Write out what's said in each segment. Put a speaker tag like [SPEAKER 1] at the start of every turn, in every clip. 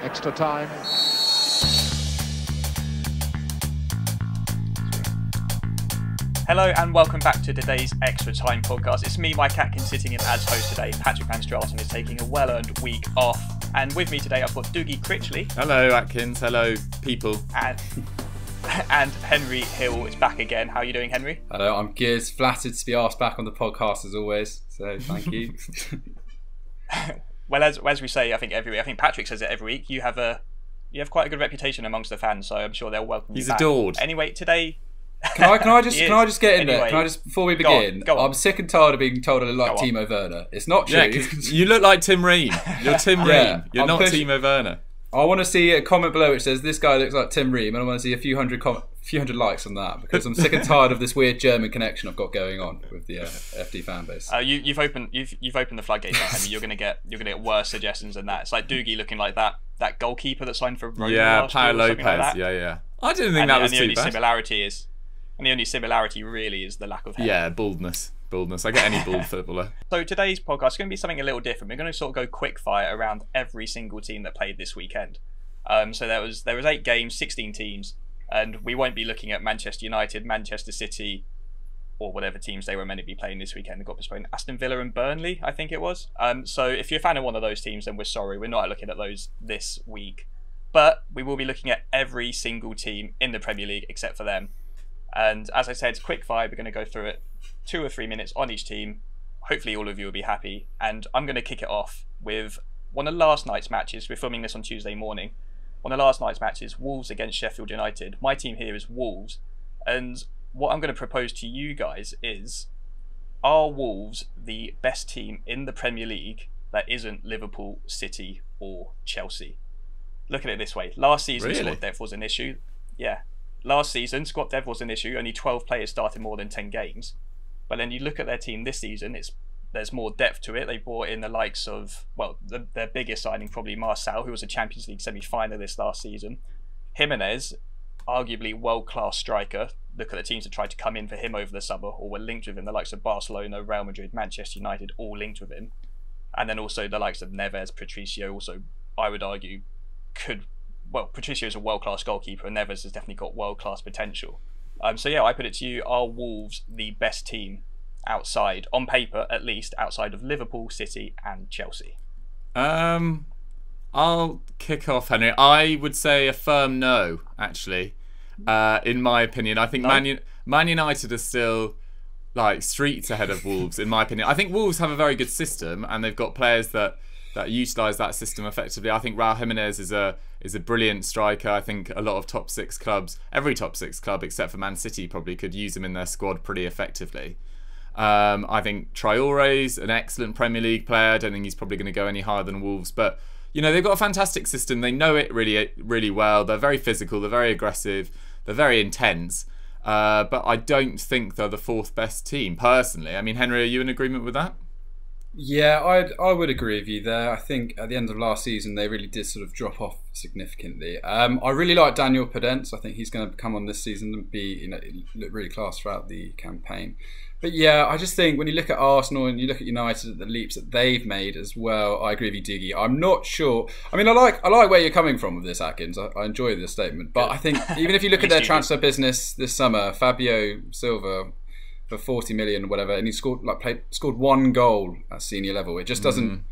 [SPEAKER 1] Extra time.
[SPEAKER 2] Hello and welcome back to today's Extra Time podcast. It's me, Mike Atkins, sitting in as host today. Patrick Van Straten is taking a well-earned week off. And with me today, I've got Dougie Critchley.
[SPEAKER 3] Hello, Atkins. Hello, people.
[SPEAKER 2] And Henry Hill is back again. How are you doing, Henry?
[SPEAKER 4] Hello, I'm good. Flattered to be asked back on the podcast as always. So thank you.
[SPEAKER 2] Well, as we say, I think every week. I think Patrick says it every week. You have quite a good reputation amongst the fans, so I'm sure they'll welcome you
[SPEAKER 3] He's
[SPEAKER 2] back.
[SPEAKER 3] adored.
[SPEAKER 2] Anyway, today.
[SPEAKER 4] Can I just get in
[SPEAKER 2] Anyway,
[SPEAKER 4] there? Can I just before we begin?
[SPEAKER 2] Go on.
[SPEAKER 4] I'm sick and tired of being told I look like Timo Werner. It's not true.
[SPEAKER 3] Yeah, 'cause you look like Tim Ream. You're Tim Ream.
[SPEAKER 4] Yeah,
[SPEAKER 3] You're not Timo Werner.
[SPEAKER 4] I want to see a comment below which says this guy looks like Tim Ream, and I want to see a few hundred likes on that because I'm sick and tired of this weird German connection I've got going on with the FD fan base.
[SPEAKER 2] You've opened the floodgates. I mean, you're gonna get worse suggestions than that. It's like Dougie looking like that goalkeeper that signed for Roma last year or something like that.
[SPEAKER 3] Yeah. I didn't think that was too bad.
[SPEAKER 2] The only similarity really is the lack of hair.
[SPEAKER 3] Yeah, baldness. I get any bald footballer.
[SPEAKER 2] So today's podcast is going to be something a little different. We're going to sort of go quick fire around every single team that played this weekend. So there was 8 games, 16 teams, and we won't be looking at Manchester United, Manchester City, or whatever teams they were meant to be playing this weekend. They got postponed. Aston Villa and Burnley, I think it was. So if you're a fan of one of those teams, then we're sorry. We're not looking at those this week. But we will be looking at every single team in the Premier League except for them. And as I said, it's quick fire. We're going to go through it 2 or 3 minutes on each team. Hopefully all of you will be happy. And I'm going to kick it off with one of last night's matches. We're filming this on Tuesday morning. One of last night's matches, Wolves against Sheffield United. My team here is Wolves. And what I'm going to propose to you guys is, are Wolves the best team in the Premier League that isn't Liverpool, City or Chelsea? Look at it this way. Last season, squad depth was an issue. Yeah. Last season, squad depth was an issue. Only 12 players started more than 10 games. But then you look at their team this season, there's more depth to it. They brought in the likes of, their biggest signing, probably Marcel, who was a Champions League semi-finalist last season. Jimenez, arguably world-class striker. Look at the teams that tried to come in for him over the summer or were linked with him. The likes of Barcelona, Real Madrid, Manchester United, all linked with him. And then also the likes of Neves, Patricio, also, I would argue, Patricio is a world-class goalkeeper and Neves has definitely got world-class potential. So yeah, I put it to you, are Wolves the best team outside, on paper at least, outside of Liverpool, City and Chelsea?
[SPEAKER 3] I'll kick off, Henry. I would say a firm no, actually. In my opinion, I think no? Man United are still like streets ahead of Wolves, in my opinion. I think Wolves have a very good system and they've got players that utilise that system effectively. I think Raul Jimenez is a brilliant striker. I think a lot of top 6 clubs, every top 6 club except for Man City probably could use him in their squad pretty effectively. I think Traore's an excellent Premier League player. I don't think he's probably going to go any higher than Wolves, but they've got a fantastic system. They know it really well. They're very physical, they're very aggressive, they're very intense. But I don't think they're the 4th best team personally. I mean, Henry, are you in agreement with that?
[SPEAKER 4] Yeah, I would agree with you there. I think at the end of last season they really did sort of drop off significantly. I really like Daniel Podence. I think he's going to come on this season and be look really class throughout the campaign. But yeah, I just think when you look at Arsenal and you look at United, the leaps that they've made as well, I agree with you, Dougie. I'm not sure. I mean, I like where you're coming from with this, Atkins. I enjoy this statement, but I think even if you look at their transfer business this summer, Fabio Silva for 40 million or whatever, and he scored 1 goal at senior level. It just doesn't.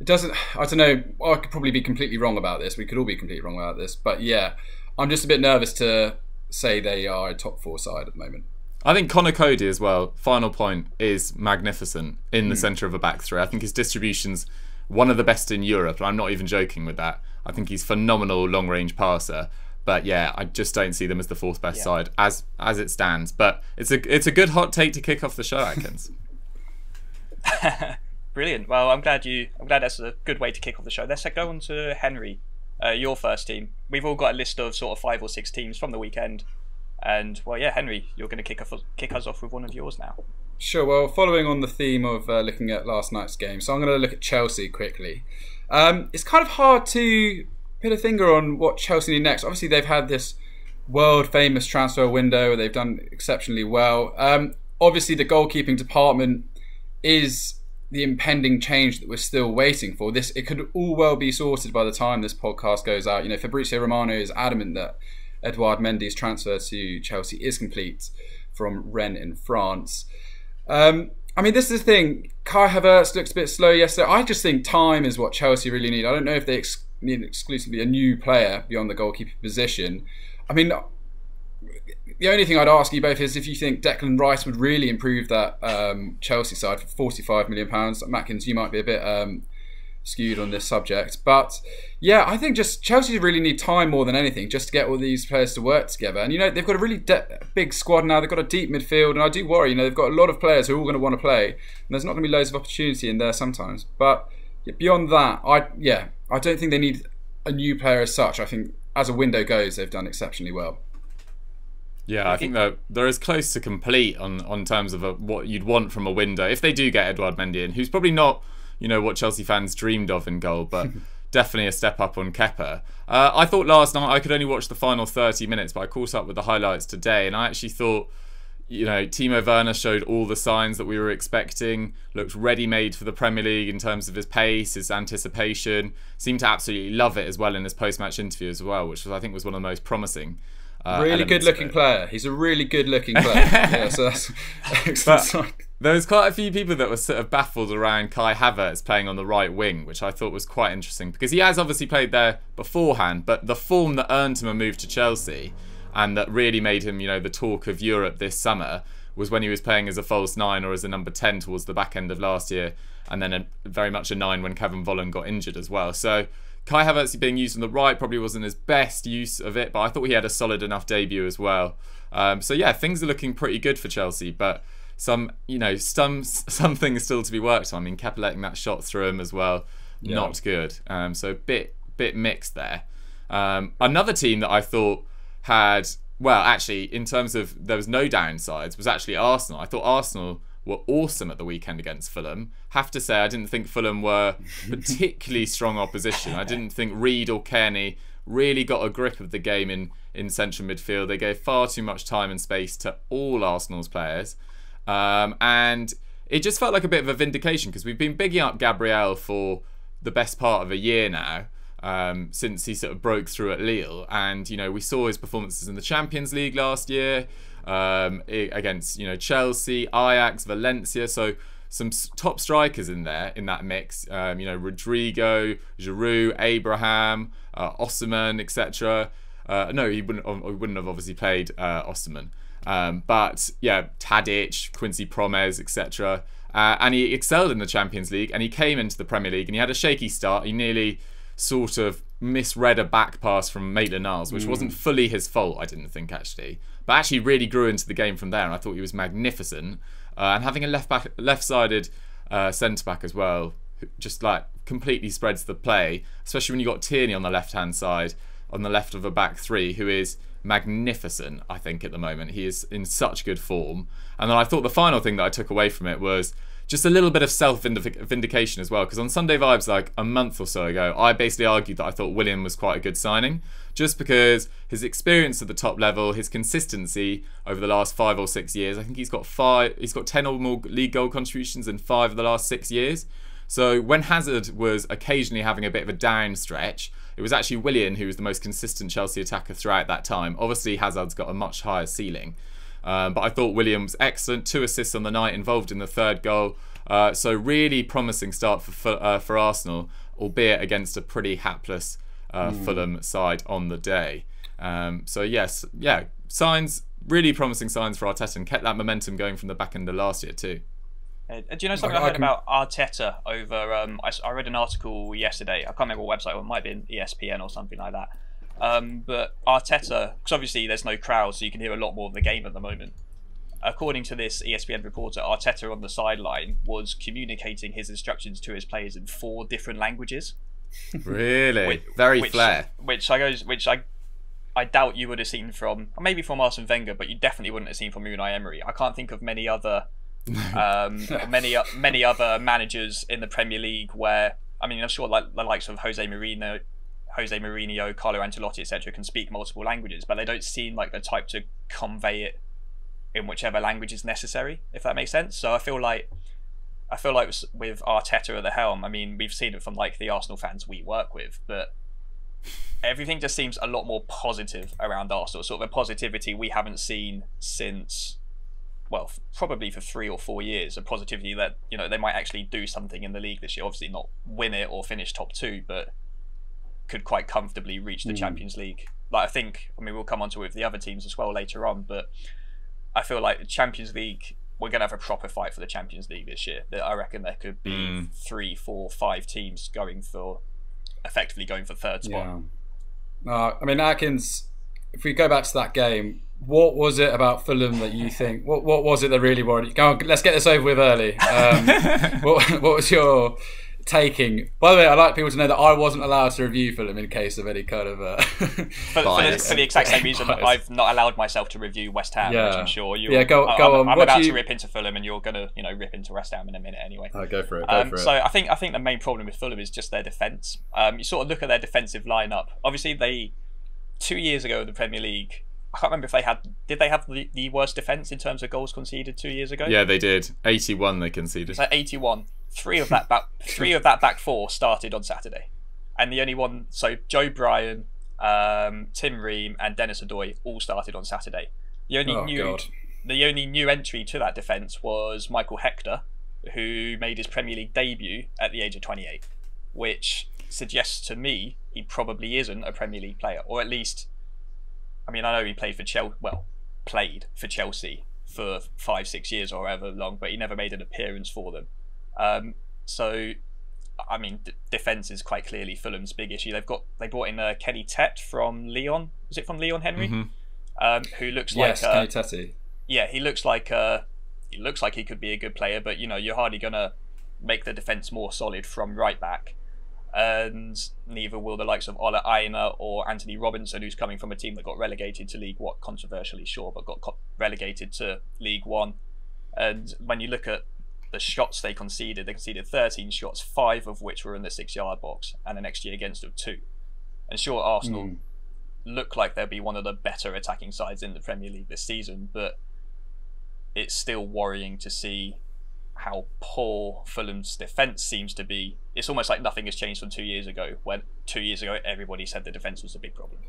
[SPEAKER 4] It doesn't. I don't know. I could probably be completely wrong about this. We could all be completely wrong about this. But yeah, I'm just a bit nervous to say they are a top 4 side at the moment.
[SPEAKER 3] I think Conor Cody as well, final point, is magnificent in the centre of a back three. I think his distribution's one of the best in Europe, and I'm not even joking with that. I think he's phenomenal long-range passer. But yeah, I just don't see them as the 4th best side as it stands. But it's a good hot take to kick off the show, Atkins.
[SPEAKER 2] Brilliant. Well, I'm glad that's a good way to kick off the show. Let's go on to Henry, your first team. We've all got a list of sort of 5 or 6 teams from the weekend. And well, yeah, Henry, you're going to kick us off with one of yours now.
[SPEAKER 4] Sure. Well, following on the theme of looking at last night's game, so I'm going to look at Chelsea quickly. It's kind of hard to put a finger on what Chelsea need next. Obviously, they've had this world famous transfer window. They've done exceptionally well. Obviously, the goalkeeping department is the impending change that we're still waiting for. It could all well be sorted by the time this podcast goes out. You know, Fabrizio Romano is adamant that Edouard Mendy's transfer to Chelsea is complete from Rennes in France. I mean, this is the thing. Kai Havertz looked a bit slow yesterday. I just think time is what Chelsea really need. I don't know if they need exclusively a new player beyond the goalkeeper position. I mean, the only thing I'd ask you both is if you think Declan Rice would really improve that Chelsea side for £45 million. Atkins, you might be a bit skewed on this subject. But yeah, I think just Chelsea really need time more than anything just to get all these players to work together. And, you know, they've got a really big squad now. They've got a deep midfield. And I do worry, you know, they've got a lot of players who are all going to want to play. And there's not going to be loads of opportunity in there sometimes. But beyond that, I don't think they need a new player as such. I think as a window goes, they've done exceptionally well.
[SPEAKER 3] Yeah, I think they're as close to complete on terms of what you'd want from a window. If they do get Edouard Mendy in, who's probably not, you know, what Chelsea fans dreamed of in goal, but definitely a step up on Kepa. I thought last night I could only watch the final 30 minutes, but I caught up with the highlights today, and I actually thought, you know, Timo Werner showed all the signs that we were expecting, looked ready-made for the Premier League in terms of his pace, his anticipation, seemed to absolutely love it as well in his post-match interview as well, which I think was one of the most promising.
[SPEAKER 4] Really good looking player. He's a really good looking player. Yeah, so that's excellent.
[SPEAKER 3] There was quite a few people that were sort of baffled around Kai Havertz playing on the right wing, which I thought was quite interesting because he has obviously played there beforehand, but the form that earned him a move to Chelsea and that really made him, you know, the talk of Europe this summer was when he was playing as a false 9 or as a number 10 towards the back end of last year, and then very much a 9 when Kevin Volland got injured as well. So Kai Havertz being used on the right probably wasn't his best use of it, but I thought he had a solid enough debut as well. So yeah, things are looking pretty good for Chelsea, but some things still to be worked on. I mean, Kepa letting that shot through him as well, not good. So bit mixed there. Another team that I thought had, well, actually, in terms of there was no downsides, was actually Arsenal. I thought Arsenal were awesome at the weekend against Fulham. Have to say, I didn't think Fulham were particularly strong opposition. I didn't think Reed or Kearney really got a grip of the game in central midfield. They gave far too much time and space to all Arsenal's players. And it just felt like a bit of a vindication because we've been bigging up Gabriel for the best part of a year now, since he sort of broke through at Lille. And, you know, we saw his performances in the Champions League last year, against, you know, Chelsea, Ajax, Valencia. So some top strikers in there in that mix. You know, Rodrigo, Giroud, Abraham, Osimhen, etc. No, he wouldn't have obviously played Osimhen. But yeah, Tadic, Quincy Promes, etc. And he excelled in the Champions League, and he came into the Premier League and he had a shaky start. He nearly sort of misread a back pass from Maitland-Niles, which wasn't fully his fault, I didn't think, actually. But actually really grew into the game from there, and I thought he was magnificent. And having a left-sided centre-back as well, just like completely spreads the play, especially when you got Tierney on the left-hand side, on the left of a back three, who is magnificent, I think, at the moment. He is in such good form. And then I thought the final thing that I took away from it was just a little bit of self-vindication as well, because on Sunday Vibes, like a month or so ago, I basically argued that I thought Willian was quite a good signing, just because his experience at the top level, his consistency over the last 5 or 6 years. I think he's got 10 or more league goal contributions in 5 of the last 6 years. So when Hazard was occasionally having a bit of a down stretch, it was actually Willian who was the most consistent Chelsea attacker throughout that time. Obviously, Hazard's got a much higher ceiling. But I thought Willian was excellent. 2 assists on the night, involved in the 3rd goal. So really promising start for Arsenal, albeit against a pretty hapless Fulham side on the day. So yes, yeah, really promising signs for Arteta, and kept that momentum going from the back end of last year too.
[SPEAKER 2] Do you know something I heard about Arteta over? I read an article yesterday. I can't remember what website. It might be ESPN or something like that. But Arteta, because obviously there's no crowd, so you can hear a lot more of the game at the moment. According to this ESPN reporter, Arteta on the sideline was communicating his instructions to his players in 4 different languages.
[SPEAKER 3] Really? Very flair.
[SPEAKER 2] Which I doubt you would have seen from, maybe from Arsene Wenger, but you definitely wouldn't have seen from Unai Emery. I can't think of many other many other managers in the Premier League where, I mean, I'm sure like the likes of Jose Mourinho, Carlo Ancelotti, etc. can speak multiple languages, but they don't seem like the type to convey it in whichever language is necessary, if that makes sense. So I feel like I feel like with Arteta at the helm, I mean, we've seen it from like the Arsenal fans we work with, but everything just seems a lot more positive around Arsenal. Sort of a positivity we haven't seen since, well, probably for 3 or 4 years. A positivity that, you know, they might actually do something in the league this year. Obviously not win it or finish top 2, but could quite comfortably reach the Champions League. Like, I mean, we'll come on to it with the other teams as well later on, but I feel like the Champions League, we're going to have a proper fight for the Champions League this year. I reckon there could be 3, 4, 5 teams effectively going for third spot.
[SPEAKER 4] Yeah. I mean, Atkins, if we go back to that game, what was it about Fulham that you think, what was it that really worried you? Go on, let's get this over with early. What was your taking? By the way, I'd like people to know that I wasn't allowed to review Fulham in case of any kind of
[SPEAKER 2] for the exact same reason that I've not allowed myself to review West Ham, which I'm sure you.
[SPEAKER 4] Yeah, go on.
[SPEAKER 2] I'm about to rip into Fulham, and you're gonna, rip into West Ham in a minute anyway.
[SPEAKER 4] Go for it.
[SPEAKER 2] So I think the main problem with Fulham is just their defence. You sort of look at their defensive lineup. Obviously, 2 years ago in the Premier League, I can't remember if did they have the worst defence in terms of goals conceded 2 years ago?
[SPEAKER 3] Yeah, they did. 81 they conceded.
[SPEAKER 2] So 81. Three of that back four started on Saturday, and the only one, so Joe Bryan, Tim Ream, and Dennis Odoi all started on Saturday. The only new entry to that defence was Michael Hector, who made his Premier League debut at the age of 28, which suggests to me he probably isn't a Premier League player, or at least, I mean, I know he played for Chelsea for 5-6 years or however long, but he never made an appearance for them. So, I mean, defence is quite clearly Fulham's big issue. They brought in Kenny Tett from Lyon. Was it from Lyon, Henry? Who looks like
[SPEAKER 4] Kenny Tett.
[SPEAKER 2] Yeah, he looks like he could be a good player, but you're hardly gonna make the defence more solid from right back. And neither will the likes of Ola Aina or Anthony Robinson, who's coming from a team that got relegated to League One, controversially sure, but got relegated to League One. And when you look at the shots they conceded 13 shots, 5 of which were in the 6-yard box, and an XG against of 2. And sure, Arsenal look like they'll be one of the better attacking sides in the Premier League this season, but it's still worrying to see how poor Fulham's defence seems to be. It's almost like nothing has changed from 2 years ago, when 2 years ago everybody said the defence was a big problem.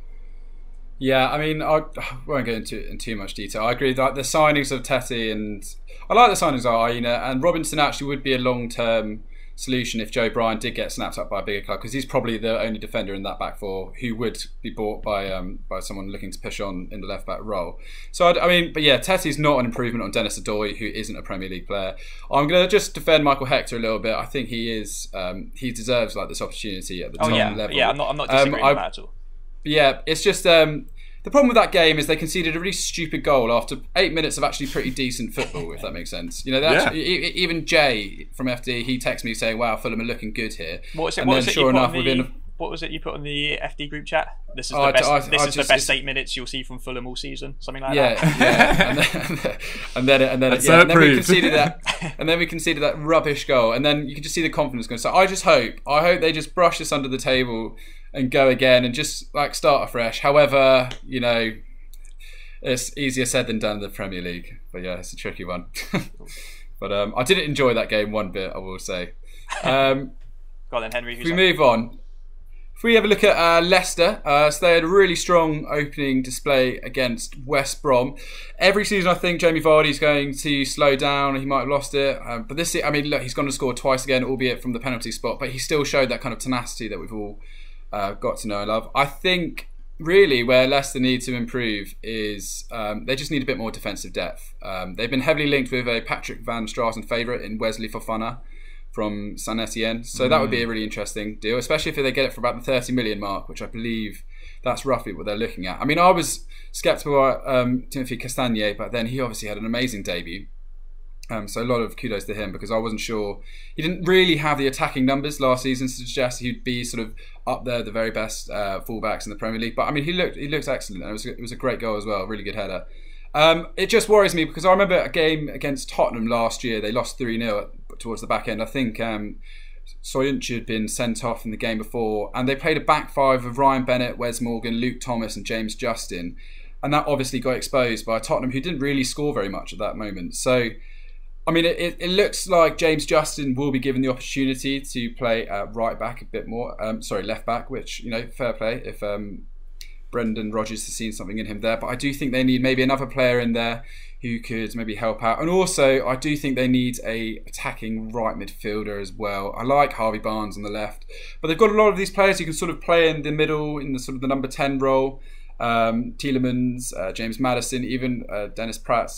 [SPEAKER 4] Yeah, I mean, I won't go into too much detail. I agree that the signings of Tete, and I like the signings of Aina, and Robinson actually would be a long-term solution if Joe Bryan did get snapped up by a bigger club, because he's probably the only defender in that back four who would be bought by someone looking to push on in the left back role. So but yeah, Tete's not an improvement on Dennis Odoi, who isn't a Premier League player. I'm going to just defend Michael Hector a little bit. I think he deserves like this opportunity at the top level.
[SPEAKER 2] Yeah, I'm not disagreeing with that at all.
[SPEAKER 4] Yeah, it's just the problem with that game is they conceded a really stupid goal after 8 minutes of actually pretty decent football, if that makes sense. Even Jay from FD, he texted me saying, "Wow, Fulham are looking good here."
[SPEAKER 2] What was it you put on the FD group chat? This is the best 8 minutes you'll see from Fulham all season, something like that. Yeah, and then
[SPEAKER 4] we conceded that, and then we conceded that rubbish goal, and then you can just see the confidence going. So I hope they just brush this under the table and go again and just like start afresh. However, it's easier said than done in the Premier League. But yeah, it's a tricky one. But I didn't enjoy that game one bit, I will say.
[SPEAKER 2] Go on then, Henry.
[SPEAKER 4] If we move on, if we have a look at Leicester, so they had a really strong opening display against West Brom. Every season I think Jamie Vardy's going to slow down, he might have lost it, but this, I mean, look, he's going to score twice again, albeit from the penalty spot, but he still showed that kind of tenacity that we've all got to know and love. I think really where Leicester need to improve is they just need a bit more defensive depth. They've been heavily linked with a Patrick Van Straten favourite in Wesley Fofana from Saint Etienne, so that would be a really interesting deal, especially if they get it for about the 30 million mark, which I believe that's roughly what they're looking at. I mean, I was sceptical about Timothy Castagne, but then he obviously had an amazing debut. So a lot of kudos to him, because I wasn't sure. He didn't really have the attacking numbers last season to suggest he'd be sort of up there, the very best fullbacks in the Premier League. But I mean, he looked excellent. It was a great goal as well, really good header. It just worries me because I remember a game against Tottenham last year. They lost 3-0 towards the back end. I think Soyuncu had been sent off in the game before, and they played a back five of Ryan Bennett, Wes Morgan, Luke Thomas and James Justin. And that obviously got exposed by Tottenham, who didn't really score very much at that moment. So I mean, it looks like James Justin will be given the opportunity to play right back a bit more. Left back, which, fair play if Brendan Rodgers has seen something in him there. But I do think they need maybe another player in there who could maybe help out. And also, I do think they need a attacking right midfielder as well. I like Harvey Barnes on the left, but they've got a lot of these players who can sort of play in the middle, in the sort of the number 10 role. Tielemans, James Maddison, even Dennis Pratt.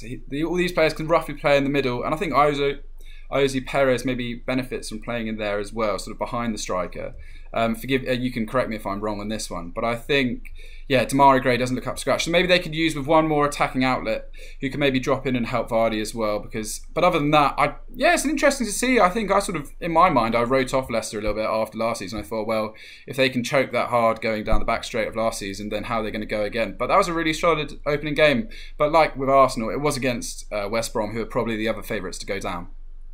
[SPEAKER 4] All these players can roughly play in the middle, and I think Iosi Perez maybe benefits from playing in there as well, sort of behind the striker. You can correct me if I'm wrong on this one, but I think, Demarai Gray doesn't look up to scratch. So maybe they could use with one more attacking outlet who can maybe drop in and help Vardy as well. But other than that, it's interesting to see. I think in my mind, I wrote off Leicester a little bit after last season. I thought, well, if they can choke that hard going down the back straight of last season, then how are they going to go again? But that was a really solid opening game. But like with Arsenal, it was against West Brom, who are probably the other favourites to go down.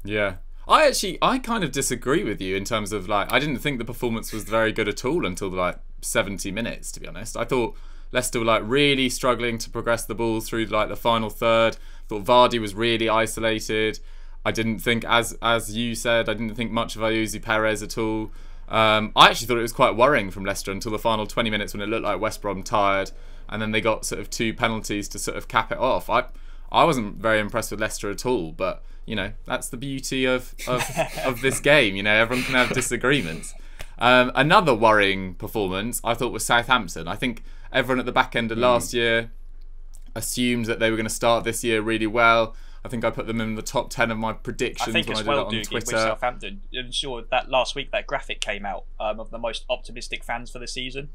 [SPEAKER 3] Yeah. I kind of disagree with you in terms of, I didn't think the performance was very good at all until 70 minutes, to be honest. I thought Leicester were really struggling to progress the ball through the final third. I thought Vardy was really isolated. I didn't think, as you said, I didn't think much of Iosi Perez at all. I actually thought it was quite worrying from Leicester until the final 20 minutes when it looked like West Brom tired, and then they got sort of 2 penalties to sort of cap it off. I wasn't very impressed with Leicester at all, but that's the beauty of this game. Everyone can have disagreements. Another worrying performance I thought was Southampton. I think everyone at the back end of last year assumed that they were going to start this year really well. I think I put them in the top 10 of my predictions when I did it on Twitter.
[SPEAKER 2] With Southampton, I'm sure that last week that graphic came out of the most optimistic fans for the season.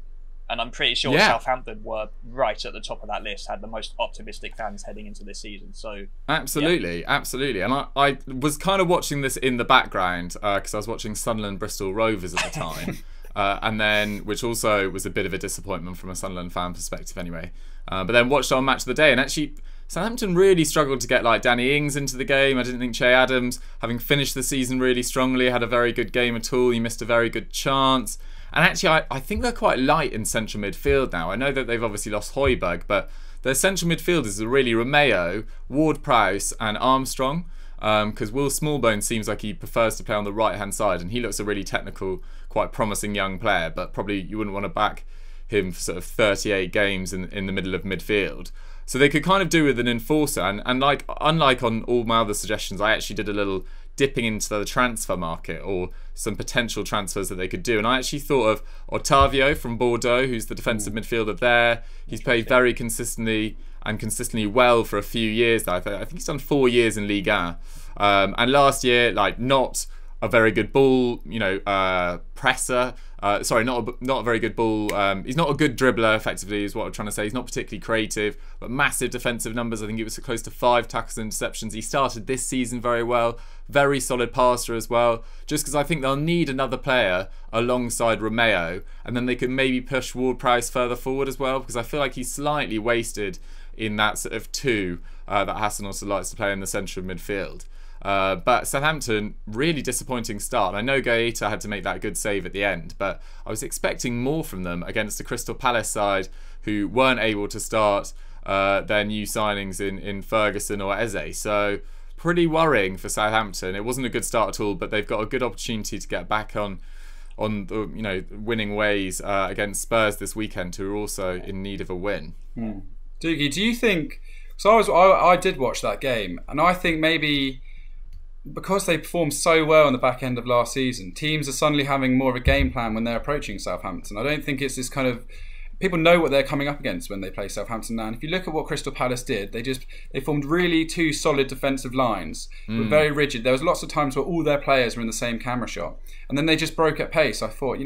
[SPEAKER 2] And I'm pretty sure Southampton were right at the top of that list, had the most optimistic fans heading into this season. So absolutely. And
[SPEAKER 3] I was kind of watching this in the background because I was watching Sunderland Bristol Rovers at the time, and then which also was a bit of a disappointment from a Sunderland fan perspective anyway. But then watched on Match of the Day, and actually Southampton really struggled to get Danny Ings into the game. I didn't think Che Adams, having finished the season really strongly, had a very good game at all. He missed a very good chance. And actually, I think they're quite light in central midfield now. I know that they've obviously lost Højbjerg, but their central midfielders are really Romeo, Ward-Prowse and Armstrong. Because Will Smallbone seems like he prefers to play on the right-hand side, and he looks a really technical, quite promising young player, but probably you wouldn't want to back him for sort of 38 games in the middle of midfield. So they could kind of do with an enforcer. And unlike on all my other suggestions, I actually did a little dipping into the transfer market or some potential transfers that they could do. And I actually thought of Otavio from Bordeaux, who's the defensive midfielder there. He's played very consistently well for a few years now. I think he's done 4 years in Ligue 1. And last year, not a very good ball, presser. Not a very good ball. He's not a good dribbler, effectively, is what I'm trying to say. He's not particularly creative, but massive defensive numbers. I think it was close to 5 tackles and interceptions. He started this season very well. Very solid passer as well. Just because I think they'll need another player alongside Romeo, and then they could maybe push Ward-Prowse further forward as well, because I feel like he's slightly wasted in that sort of 2 that Hassan also likes to play in the centre of midfield. But Southampton, really disappointing start. I know Gaeta had to make that good save at the end, but I was expecting more from them against the Crystal Palace side, who weren't able to start their new signings in Ferguson or Eze. So pretty worrying for Southampton. It wasn't a good start at all, but they've got a good opportunity to get back on the winning ways against Spurs this weekend, who are also in need of a win.
[SPEAKER 4] Dougie, do you think? So I did watch that game, and I think maybe because they performed so well in the back end of last season, teams are suddenly having more of a game plan when they're approaching Southampton. I don't think it's this kind of... People know what they're coming up against when they play Southampton now. And if you look at what Crystal Palace did, they formed really 2 solid defensive lines. They were very rigid. There was lots of times where all their players were in the same camera shot. And then they just broke at pace. I thought,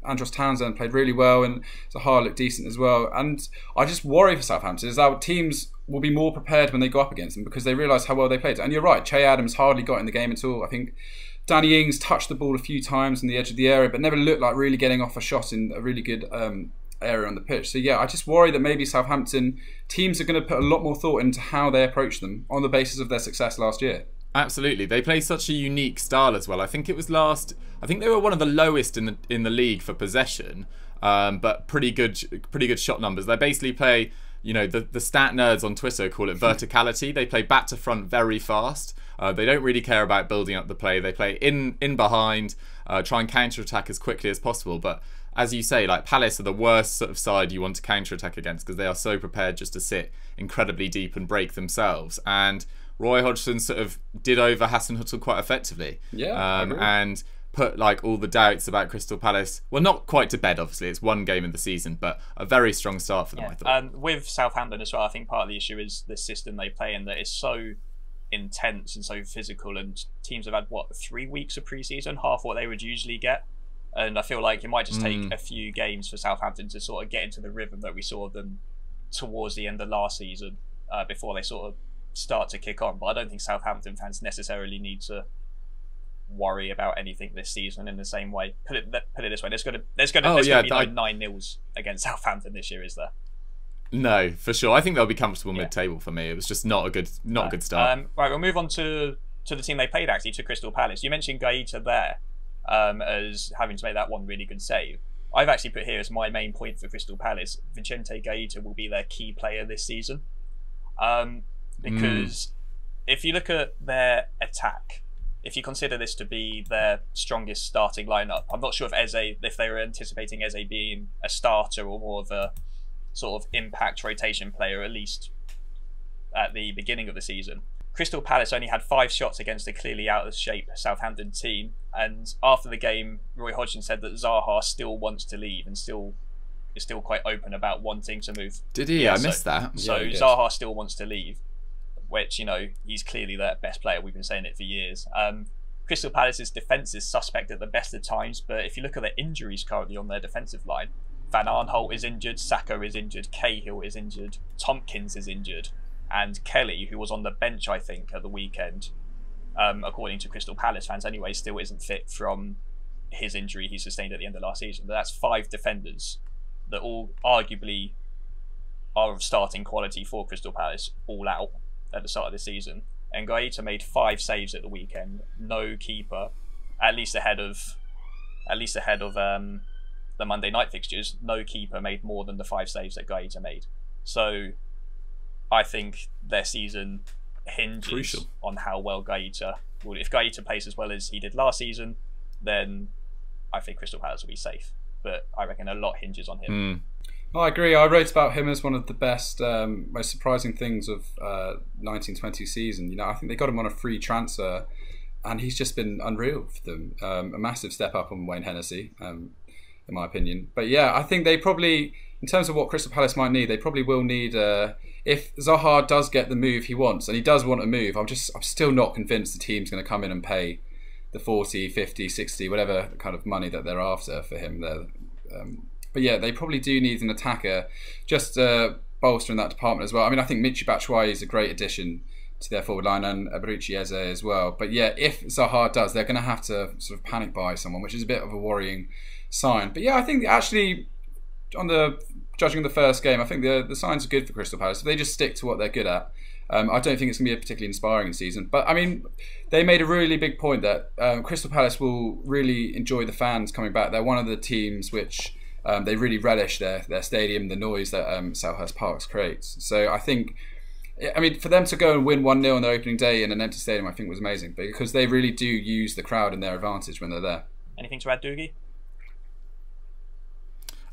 [SPEAKER 4] Andros Townsend played really well, and Zaha looked decent as well. And I just worry for Southampton is that teams will be more prepared when they go up against them because they realise how well they played. And you're right, Che Adams hardly got in the game at all. I think Danny Ings touched the ball a few times on the edge of the area, but never looked like really getting off a shot in a really good area on the pitch. So yeah, I just worry that maybe Southampton teams are going to put a lot more thought into how they approach them on the basis of their success last year.
[SPEAKER 3] Absolutely, they play such a unique style as well. I think it was I think they were one of the lowest in the league for possession, but pretty good shot numbers. They basically play, the stat nerds on Twitter call it verticality. They play back to front very fast. They don't really care about building up the play. They play in behind, try and counter-attack as quickly as possible. But as you say, like, Palace are the worst sort of side you want to counter-attack against, because they are so prepared just to sit incredibly deep and break themselves. And Roy Hodgson sort of did over Hasenhüttl quite effectively.
[SPEAKER 4] Yeah,
[SPEAKER 3] and put like all the doubts about Crystal Palace, well, not quite to bed, obviously, it's one game in the season, but a very strong start for them, I thought.
[SPEAKER 2] With Southampton as well, I think part of the issue is the system they play in, that is so intense and so physical, and teams have had, 3 weeks of pre-season, half what they would usually get, and I feel like it might just take a few games for Southampton to sort of get into the rhythm that we saw them towards the end of last season, before they sort of start to kick on. But I don't think Southampton fans necessarily need to worry about anything this season in the same way. Put it this way: there's going to be no 9-0s against Southampton this year, is there?
[SPEAKER 3] No, for sure. I think they'll be comfortable mid-table for me. It was just not a good start.
[SPEAKER 2] Right, we'll move on to the team they played, actually, to Crystal Palace. You mentioned Gaeta there as having to make that one really good save. I've actually put here as my main point for Crystal Palace: Vicente Gaeta will be their key player this season, because if you look at their attack, if you consider this to be their strongest starting lineup, I'm not sure if they were anticipating Eze being a starter or more of a sort of impact rotation player, at least at the beginning of the season. Crystal Palace only had 5 shots against a clearly out of shape Southampton team, and after the game, Roy Hodgson said that Zaha still wants to leave and is still quite open about wanting to move.
[SPEAKER 3] Did he? I missed that.
[SPEAKER 2] So
[SPEAKER 3] yeah,
[SPEAKER 2] Zaha still wants to leave, which, he's clearly their best player. We've been saying it for years. Crystal Palace's defence is suspect at the best of times, but if you look at the injuries currently on their defensive line, Van Aanholt is injured, Saka is injured, Cahill is injured, Tompkins is injured, and Kelly, who was on the bench, I think, at the weekend, according to Crystal Palace fans anyway, still isn't fit from his injury he sustained at the end of last season. But that's 5 defenders that all arguably are of starting quality for Crystal Palace, all out at the start of the season. And Gaeta made 5 saves at the weekend, no keeper, at least ahead of the Monday night fixtures. No keeper made more than the 5 saves that Gaeta made. So I think their season hinges on how well Gaeta will. If Gaeta plays as well as he did last season, then I think Crystal Palace will be safe. But I reckon a lot hinges on him.
[SPEAKER 4] I agree. I wrote about him as one of the best, most surprising things of 1920 season. I think they got him on a free transfer, and he's just been unreal for them. A massive step up on Wayne Hennessy, in my opinion. But yeah, I think they probably, in terms of what Crystal Palace might need, they probably will need. If Zaha does get the move he wants, and he does want a move, I'm still not convinced the team's going to come in and pay the 40, 50, 60, whatever kind of money that they're after for him. But yeah, they probably do need an attacker, just bolster in that department as well. I mean, I think Michy Batshuayi is a great addition to their forward line, and Eberechi Eze as well. But yeah, if Zaha does, they're going to have to sort of panic buy someone, which is a bit of a worrying sign. But yeah, I think actually, judging the first game, I think the signs are good for Crystal Palace. If they just stick to what they're good at, I don't think it's going to be a particularly inspiring season. But I mean, they made a really big point that Crystal Palace will really enjoy the fans coming back. They're one of the teams which they really relish their stadium, the noise that Selhurst Park creates. So I think, for them to go and win 1-0 on their opening day in an empty stadium, I think was amazing, because they really do use the crowd in their advantage when they're there.
[SPEAKER 2] Anything to add, Dougie?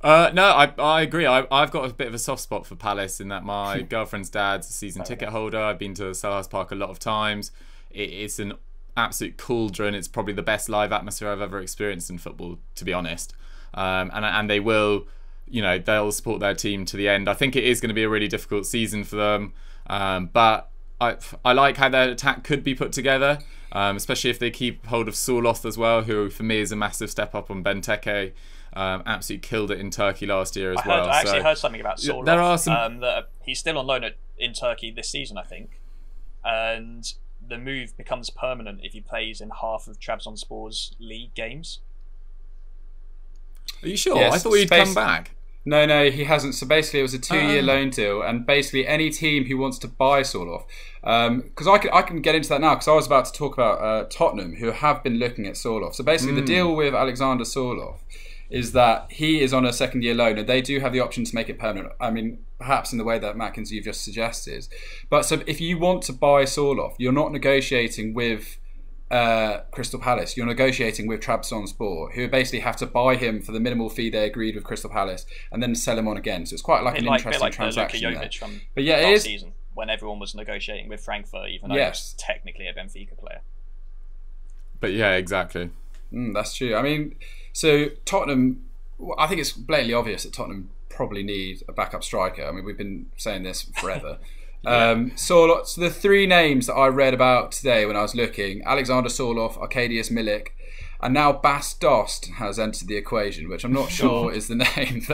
[SPEAKER 3] No, I agree. I've got a bit of a soft spot for Palace in that my girlfriend's dad's a season ticket holder. I've been to Selhurst Park a lot of times. It's an absolute cauldron. It's probably the best live atmosphere I've ever experienced in football, to be honest. And they will, they'll support their team to the end. I think it is going to be a really difficult season for them, but I like how their attack could be put together, especially if they keep hold of Soloth as well, who for me is a massive step up on Benteke. Absolutely killed it in Turkey last year as well.
[SPEAKER 2] I actually heard something about Soloth.
[SPEAKER 3] There are some
[SPEAKER 2] that he's still on loan in Turkey this season, I think, and the move becomes permanent if he plays in half of Trabzonspor's league games. Are
[SPEAKER 3] you sure? Yes, I thought he'd come back.
[SPEAKER 4] No, he hasn't. So basically, it was a 2-year loan deal, and basically any team who wants to buy Soloth, because I can get into that now, because I was about to talk about Tottenham, who have been looking at Soloth. So basically, the deal with Alexander Soloth is that he is on a second-year loan, and they do have the option to make it permanent. I mean, perhaps in the way that Matkins you've just suggested. But so if you want to buy Sorloth, you're not negotiating with Crystal Palace. You're negotiating with Trabzonspor, who basically have to buy him for the minimal fee they agreed with Crystal Palace, and then sell him on again. So it's quite like an interesting transaction.
[SPEAKER 2] The Luka Jovic from
[SPEAKER 4] it
[SPEAKER 2] last
[SPEAKER 4] is.
[SPEAKER 2] Season, when everyone was negotiating with Frankfurt, even though he was technically a Benfica player.
[SPEAKER 3] But yeah, exactly.
[SPEAKER 4] That's true. I mean, so Tottenham, I think it's blatantly obvious that Tottenham probably need a backup striker. I mean, we've been saying this forever. So the three names that I read about today when I was looking: Alexander Sorloth, Arkadiusz Milik, and now Bas Dost has entered the equation, which I'm not sure is the name.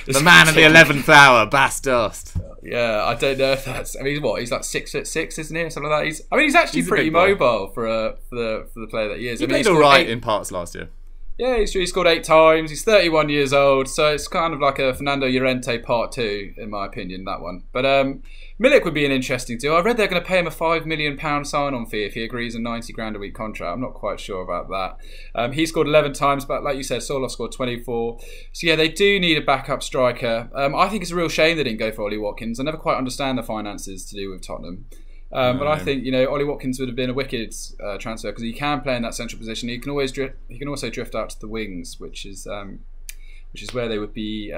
[SPEAKER 3] The man of the 11th hour, Bas Dost.
[SPEAKER 4] Yeah, I don't know if that's. I mean, he's like 6'6", isn't he, or something like that? He's actually pretty mobile for the player that he is.
[SPEAKER 3] He played all right in parts last year.
[SPEAKER 4] Yeah, he scored 8 times. He's 31 years old, so it's kind of like a Fernando Llorente part 2, in my opinion, that one. But Milik would be an interesting deal. I read they're going to pay him a £5 million sign-on fee if he agrees a 90 grand a week contract. I'm not quite sure about that. He scored 11 times, but like you said, Sorloth scored 24. So yeah, they do need a backup striker. I think it's a real shame they didn't go for Ollie Watkins. I never quite understand the finances to do with Tottenham. But I think Ollie Watkins would have been a wicked transfer because he can play in that central position. He can also drift out to the wings, which is where they would be,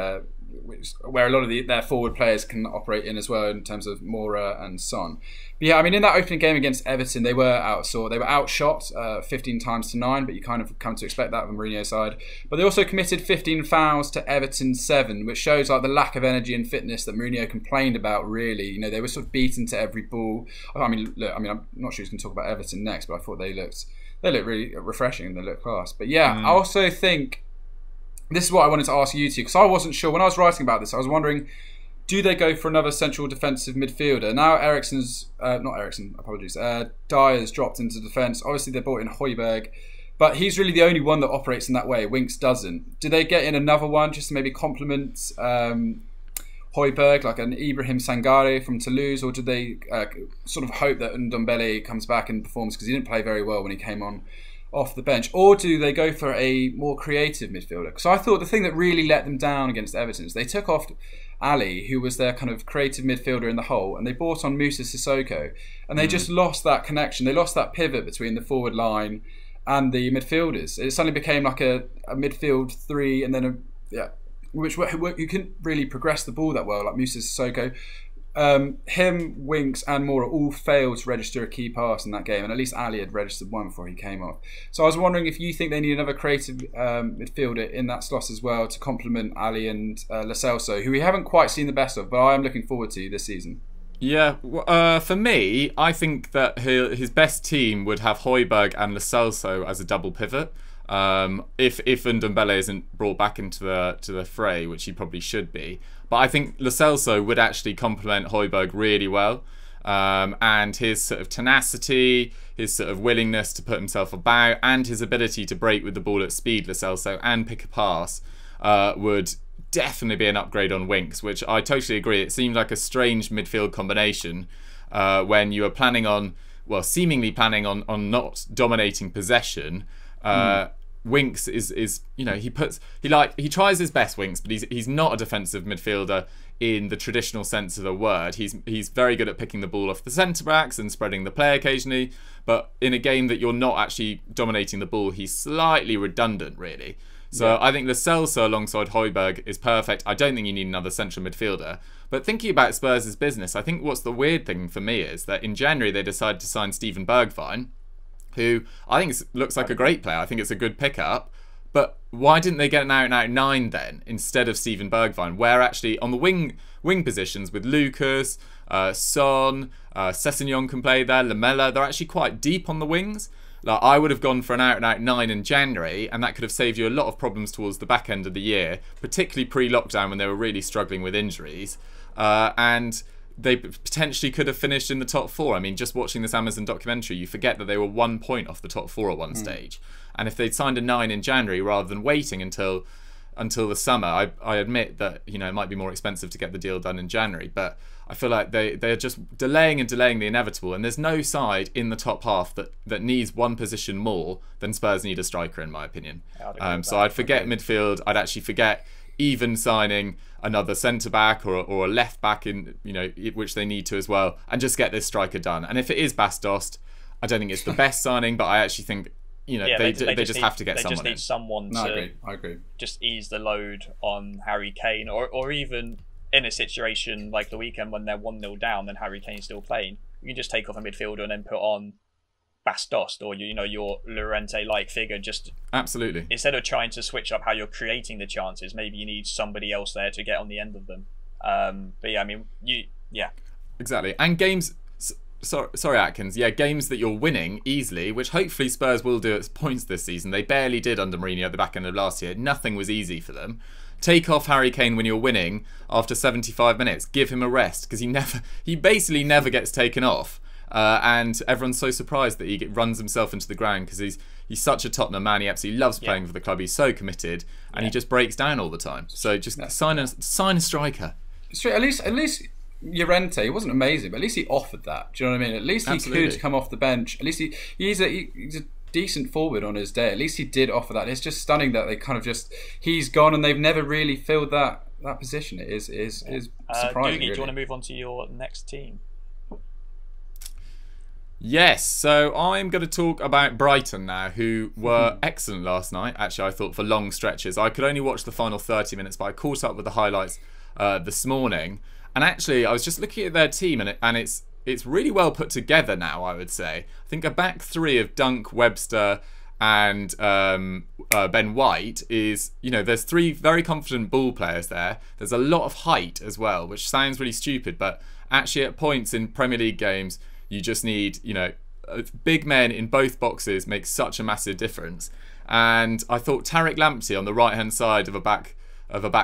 [SPEAKER 4] where a lot of their forward players can operate in as well in terms of Moura and Son. But yeah, I mean, in that opening game against Everton, they were outshot. They were outshot 15 times to 9, but you kind of come to expect that from Mourinho's side. But they also committed 15 fouls to Everton's 7, which shows like the lack of energy and fitness that Mourinho complained about. Really, they were sort of beaten to every ball. I mean, I'm not sure he's going to talk about Everton next, but I thought they looked really refreshing and they looked class. But yeah, I also think this is what I wanted to ask you two, because I wasn't sure when I was writing about this. I was wondering, do they go for another central defensive midfielder? Now Dyer's dropped into defence. Obviously they brought in Højbjerg, but he's really the only one that operates in that way. Winks doesn't. Do they get in another one just to maybe complement Højbjerg, like an Ibrahim Sangare from Toulouse, or do they sort of hope that Ndombele comes back and performs, because he didn't play very well when he came on off the bench? Or do they go for a more creative midfielder? Because I thought the thing that really let them down against Everton is they took off Ali, who was their kind of creative midfielder in the hole, and they brought on Moussa Sissoko, and they just lost that connection. They lost that pivot between the forward line and the midfielders. It suddenly became like a midfield 3, and then which you couldn't really progress the ball that well, like Moussa Sissoko. Him, Winks and Moura all failed to register a key pass in that game, and at least Ali had registered one before he came off. So I was wondering if you think they need another creative midfielder in that slot as well to complement Ali and Lo Celso, who we haven't quite seen the best of, but I am looking forward to this season.
[SPEAKER 3] Yeah, for me, I think that his best team would have Højbjerg and Lo Celso as a double pivot. If Ndombele isn't brought back into the fray, which he probably should be. But I think Lo Celso would actually complement Højbjerg really well. And his sort of tenacity, his sort of willingness to put himself about, and his ability to break with the ball at speed, Lo Celso, and pick a pass, would definitely be an upgrade on Winks, which I totally agree. It seemed like a strange midfield combination when you were seemingly planning on not dominating possession. Winks is he tries his best, Winks, but he's not a defensive midfielder in the traditional sense of the word. He's very good at picking the ball off the centre backs and spreading the play occasionally, but in a game that you're not actually dominating the ball, he's slightly redundant, really. So I think Lo Celso alongside Højbjerg is perfect. I don't think you need another central midfielder. But thinking about Spurs' business, I think what's the weird thing for me is that in January they decided to sign Steven Bergwijn, who I think looks like a great player. I think it's a good pickup. But why didn't they get an out-and-out 9 then, instead of Steven Bergwijn, where actually on the wing positions with Lucas, Son, Sessegnon can play there, Lamela, they're actually quite deep on the wings. Like, I would have gone for an out-and-out 9 in January, and that could have saved you a lot of problems towards the back end of the year, particularly pre-lockdown when they were really struggling with injuries. And they potentially could have finished in the top 4. I mean, just watching this Amazon documentary, you forget that they were 1 point off the top 4 at one stage. And if they'd signed a 9 in January rather than waiting until until the summer. I admit that, you know, it might be more expensive to get the deal done in January, but I feel like they're just delaying and delaying the inevitable, and there's no side in the top half that needs one position more than Spurs need a striker, in my opinion. So I'd forget midfield. I'd actually forget even signing another centre-back or a left-back, in, you know, which they need to as well, and just get this striker done. And if it is Bastos, I don't think it's the best signing, but I actually think, you know, they just have to get someone in.
[SPEAKER 2] They just need someone to
[SPEAKER 4] I agree.
[SPEAKER 2] just ease the load on Harry Kane, or even in a situation like the weekend when they're 1-0 down and Harry Kane's still playing, you can just take off a midfielder and then put on Bastos or, you know, your Llorente-like figure. Just
[SPEAKER 3] absolutely,
[SPEAKER 2] instead of trying to switch up how you're creating the chances, maybe you need somebody else there to get on the end of them. But yeah, I mean,
[SPEAKER 3] exactly. And games. Sorry, Atkins. Yeah, games that you're winning easily, which hopefully Spurs will do at points this season. They barely did under Mourinho at the back end of last year. Nothing was easy for them. Take off Harry Kane when you're winning after 75 minutes. Give him a rest, because he basically never gets taken off. And everyone's so surprised that he runs himself into the ground, because he's such a Tottenham man. He absolutely loves playing for the club. He's so committed, and he just breaks down all the time. So just sign a striker.
[SPEAKER 4] At least Llorente, he wasn't amazing, but at least he offered that. Do you know what I mean? At least he could come off the bench. At least he's a decent forward on his day. At least he did offer that. It's just stunning that they kind of he's gone and they've never really filled that position. It is surprising.
[SPEAKER 2] Dougie,
[SPEAKER 4] really.
[SPEAKER 2] do you want to move on to your next team?
[SPEAKER 3] Yes, so I'm going to talk about Brighton now, who were excellent last night. Actually, I thought for long stretches. I could only watch the final 30 minutes, but I caught up with the highlights this morning. And actually, I was just looking at their team, and it's really well put together now, I would say. I think a back three of Dunk, Webster, and Ben White is, you know, there's three very confident ball players there. There's a lot of height as well, which sounds really stupid, but actually at points in Premier League games, you just need, you know, big men in both boxes make such a massive difference. And I thought Tariq Lamptey on the right-hand side of a back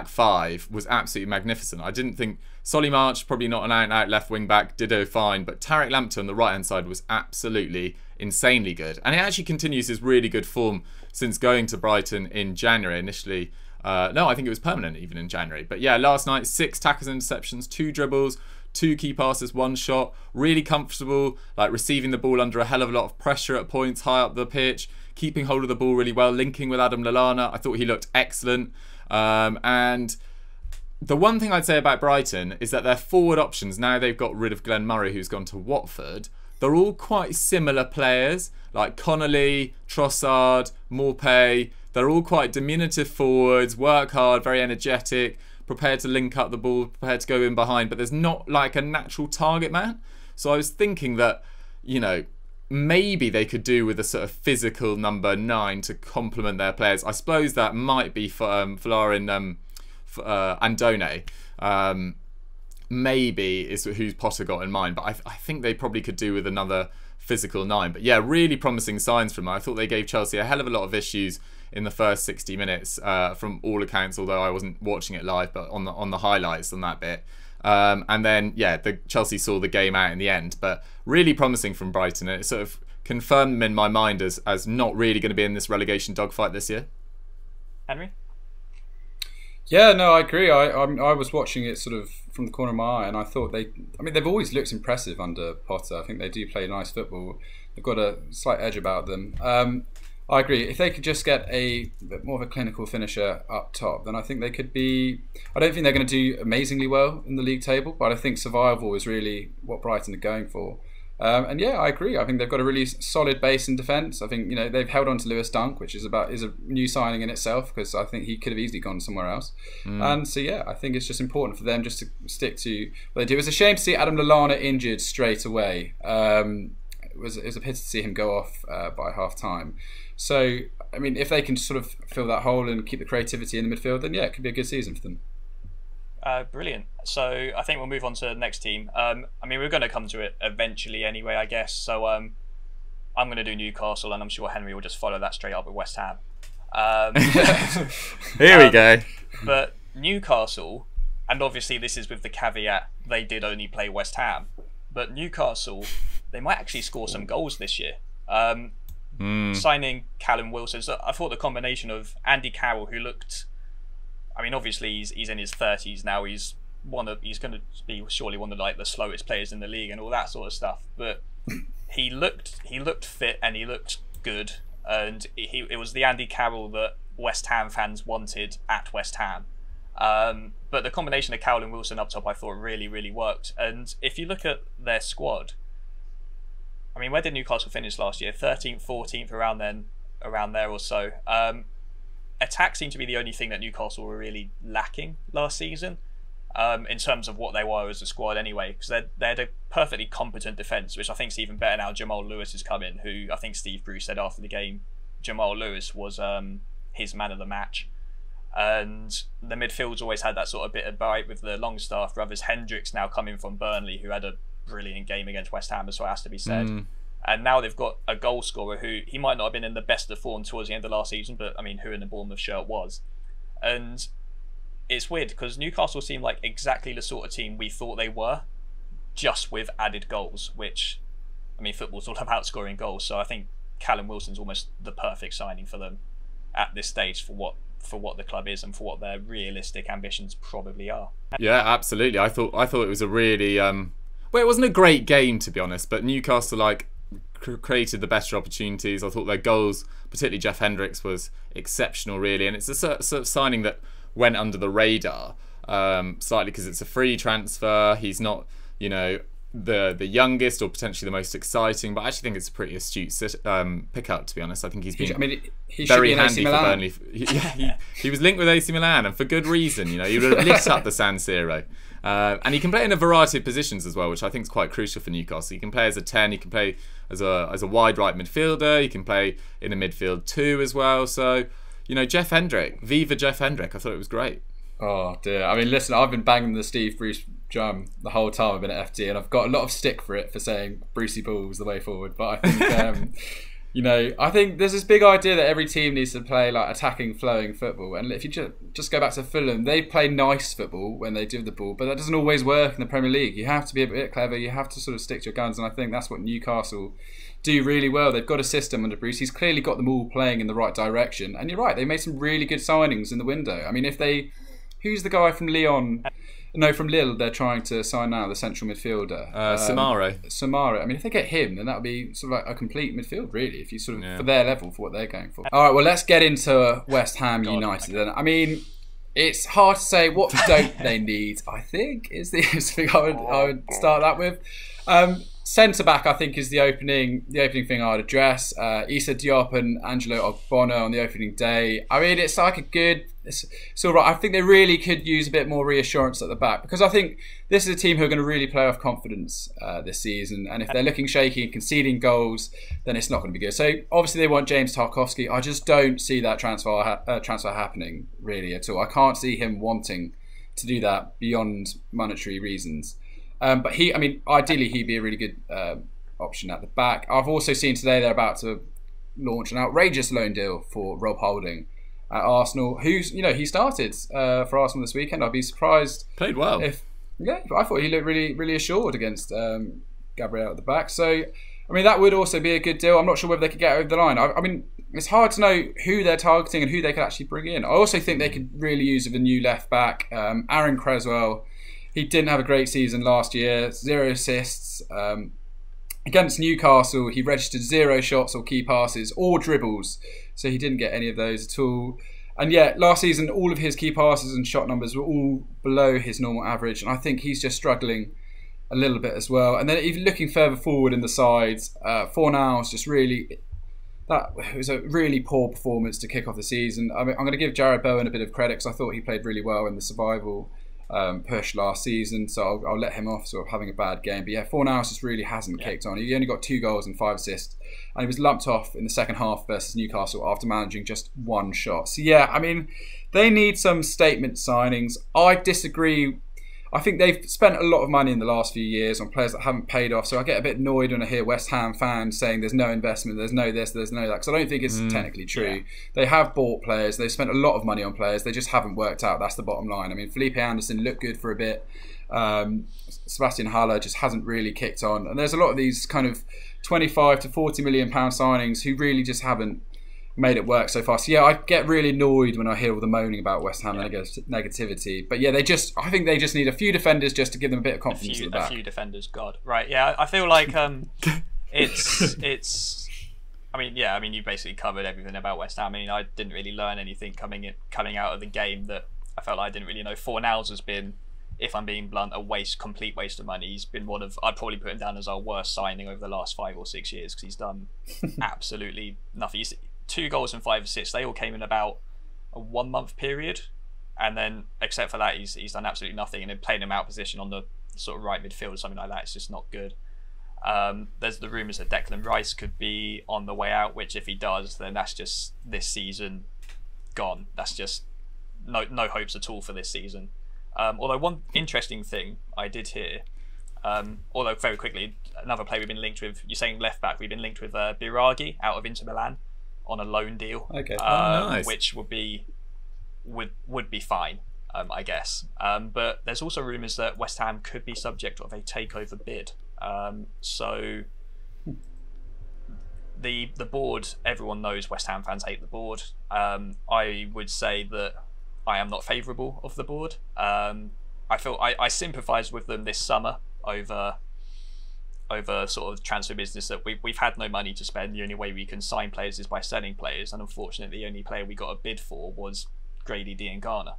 [SPEAKER 3] five was absolutely magnificent. I didn't think Solly March, probably not an out-and-out left wing-back, ditto fine, but Tariq Lamptey on the right-hand side was absolutely insanely good. And it actually continues his really good form since going to Brighton in January. Initially, no, I think it was permanent even in January. But yeah, last night, 6 tackles and interceptions, 2 dribbles, 2 key passes, 1 shot, really comfortable, like receiving the ball under a hell of a lot of pressure at points, high up the pitch, keeping hold of the ball really well, linking with Adam Lallana. I thought he looked excellent. And the one thing I'd say about Brighton is that their forward options, now they've got rid of Glenn Murray, who's gone to Watford, they're all quite similar players, like Connolly, Trossard, Maupay. They're all quite diminutive forwards, work hard, very energetic, prepared to link up the ball, prepared to go in behind, but there's not like a natural target man. So I was thinking that, you know, maybe they could do with a sort of physical number 9 to complement their players. I suppose that might be for Florin Andone. Maybe is who's Potter got in mind, but I think they probably could do with another physical 9. But yeah, really promising signs from them. I thought they gave Chelsea a hell of a lot of issues in the first 60 minutes from all accounts, although I wasn't watching it live, but on the highlights on that bit. And then, yeah, Chelsea saw the game out in the end, but really promising from Brighton. It sort of confirmed them in my mind as not really going to be in this relegation dogfight this year.
[SPEAKER 2] Henry?
[SPEAKER 4] Yeah, no, I agree. I was watching it sort of from the corner of my eye, and I thought they've always looked impressive under Potter. I think they do play nice football. They've got a slight edge about them. I agree. If they could just get a bit more of a clinical finisher up top, then I think they could be... I don't think they're going to do amazingly well in the league table, but I think survival is really what Brighton are going for. And yeah, I agree. I think they've got a really solid base in defence. I think, you know, they've held on to Lewis Dunk, which is a new signing in itself, because I think he could have easily gone somewhere else. And so yeah, I think it's just important for them just to stick to what they do. It was a shame to see Adam Lallana injured straight away. It was a pity to see him go off by half time. So, I mean, if they can sort of fill that hole and keep the creativity in the midfield, then yeah, it could be a good season for them.
[SPEAKER 2] Brilliant. So I think we'll move on to the next team. I mean, we're going to come to it eventually anyway, I guess. So I'm going to do Newcastle, and I'm sure Henry will just follow that straight up with West Ham.
[SPEAKER 3] Here we go.
[SPEAKER 2] But Newcastle, and obviously this is with the caveat they did only play West Ham, but Newcastle, they might actually score some goals this year. Signing Callum Wilson. So I thought the combination of Andy Carroll, who looked I mean, obviously he's in his 30s now. He's going to be surely one of like the slowest players in the league and all that sort of stuff. But he looked fit and he looked good, and it was the Andy Carroll that West Ham fans wanted at West Ham. But the combination of Cowell and Wilson up top, I thought really worked. And if you look at their squad, I mean, where did Newcastle finish last year? 13th, 14th, around there or so. Attack seemed to be the only thing that Newcastle were really lacking last season, in terms of what they were as a squad anyway, because they had a perfectly competent defence, which I think is even better now. Jamal Lewis has come in, who I think Steve Bruce said after the game, Jamal Lewis was his man of the match. And the midfield's always had that sort of bit of bite with the Longstaff brothers. Hendricks now coming from Burnley, who had a brilliant game against West Ham, as well has to be said. And now they've got a goal scorer who, he might not have been in the best of form towards the end of last season, but I mean, who in the Bournemouth shirt was? And it's weird because Newcastle seem like exactly the sort of team we thought they were, just with added goals, which, I mean, football's all about scoring goals. So I think Callum Wilson's almost the perfect signing for them at this stage for what the club is and for what their realistic ambitions probably are.
[SPEAKER 3] Yeah, absolutely. I thought it was a really well, it wasn't a great game, to be honest, but Newcastle created the better opportunities. I thought their goals, particularly Jeff Hendricks, was exceptional, really, and it's a sort of signing that went under the radar slightly because it's a free transfer. He's not, the youngest or potentially the most exciting, but I actually think it's a pretty astute pickup, to be honest. I think he's been
[SPEAKER 4] he
[SPEAKER 3] very
[SPEAKER 4] should be
[SPEAKER 3] handy
[SPEAKER 4] AC
[SPEAKER 3] for
[SPEAKER 4] Milan.
[SPEAKER 3] Burnley. He was linked with AC Milan, and for good reason. He would have lit up the San Siro. And he can play in a variety of positions as well, which I think is quite crucial for Newcastle. He can play as a 10, he can play as a wide right midfielder, he can play in a midfield 2 as well. So, Jeff Hendrick, Viva Jeff Hendrick, I thought it was great.
[SPEAKER 4] Oh dear. I mean, listen, I've been banging the Steve Bruce drum the whole time I've been at FT, and I've got a lot of stick for it, for saying Brucey Ball was the way forward. But I think, I think there's this big idea that every team needs to play like attacking, flowing football. And if you just go back to Fulham, they play nice football when they do the ball, but that doesn't always work in the Premier League. You have to be a bit clever. You have to sort of stick to your guns, and I think that's what Newcastle do really well. They've got a system under Bruce. He's clearly got them all playing in the right direction. And you're right, they made some really good signings in the window. I mean, who's the guy from Lyon? No, from Lille, they're trying to sign now, the central midfielder. Samara. I mean, if they get him, then that would be sort of like a complete midfield, really, if you sort of, for their level, for what they're going for. All right, well, let's get into West Ham United then. I mean, it's hard to say what don't they need, I think, is the thing I would start that with. Centre back, I think, is the opening thing I'd address. Issa Diop and Angelo Ogbonna on the opening day. I mean, it's like it's all right. I think they really could use a bit more reassurance at the back, because I think this is a team who are going to really play off confidence this season. And if they're looking shaky and conceding goals, then it's not going to be good. So obviously they want James Tarkowski. I just don't see that transfer happening really at all. I can't see him wanting to do that beyond monetary reasons. But ideally he'd be a really good option at the back. I've also seen today they're about to launch an outrageous loan deal for Rob Holding at Arsenal, who's, he started for Arsenal this weekend. I'd be surprised.
[SPEAKER 3] Played well.
[SPEAKER 4] I thought he looked really, really assured against Gabriel at the back. So, I mean, that would also be a good deal. I'm not sure whether they could get over the line. I mean, it's hard to know who they're targeting and who they could actually bring in. I also think they could really use a new left back. Aaron Creswell, he didn't have a great season last year, 0 assists. Against Newcastle, he registered 0 shots or key passes or dribbles, so he didn't get any of those at all. And yeah, last season, all of his key passes and shot numbers were all below his normal average, and I think he's just struggling a little bit as well. And then even looking further forward in the sides, Fornals just really... That was a really poor performance to kick off the season. I mean, I'm going to give Jared Bowen a bit of credit, because I thought he played really well in the survival push last season, so I'll let him off sort of having a bad game. But yeah, Fornals just really hasn't kicked on. He only got 2 goals and 5 assists, and he was lumped off in the second half versus Newcastle after managing just 1 shot. So yeah, I mean, they need some statement signings. I disagree. I think they've spent a lot of money in the last few years on players that haven't paid off, so I get a bit annoyed when I hear West Ham fans saying there's no investment, there's no this, there's no that, because I don't think it's technically true. Yeah. They have bought players, they've spent a lot of money on players, they just haven't worked out. That's the bottom line. I mean, Felipe Anderson looked good for a bit. Sebastian Haller just hasn't really kicked on. And there's a lot of these kind of 25 to 40 million pound signings who really just haven't made it work so far. So yeah, I get really annoyed when I hear all the moaning about West Ham negativity. But yeah, I think they just need a few defenders just to give them a bit of confidence at the back.
[SPEAKER 2] A few defenders, God. Right, yeah, I feel like it's I mean, you basically covered everything about West Ham. I mean, I didn't really learn anything coming out of the game that I felt like I didn't really know. Fornals has been, if I'm being blunt, complete waste of money. He's been I'd probably put him down as our worst signing over the last 5 or 6 years because he's done absolutely nothing. 2 goals and 5 assists. They all came in about a 1 month period, and then except for that, he's done absolutely nothing. And then playing him out position on the sort of right midfield or something like that, it's just not good. There's the rumours that Declan Rice could be on the way out, which if he does, then that's just this season gone. That's just no hopes at all for this season. Although one interesting thing I did hear, although very quickly, another player we've been linked with, you're saying left back, we've been linked with Biragi out of Inter Milan on a loan deal.
[SPEAKER 4] Okay.
[SPEAKER 3] Nice.
[SPEAKER 2] Which would be fine, I guess. But there's also rumours that West Ham could be subject of a takeover bid. So the board, everyone knows West Ham fans hate the board. I would say that I am not favourable of the board. I feel I sympathise with them this summer over sort of transfer business, that we've had no money to spend. The only way we can sign players is by selling players, and unfortunately the only player we got a bid for was Grady Diangana,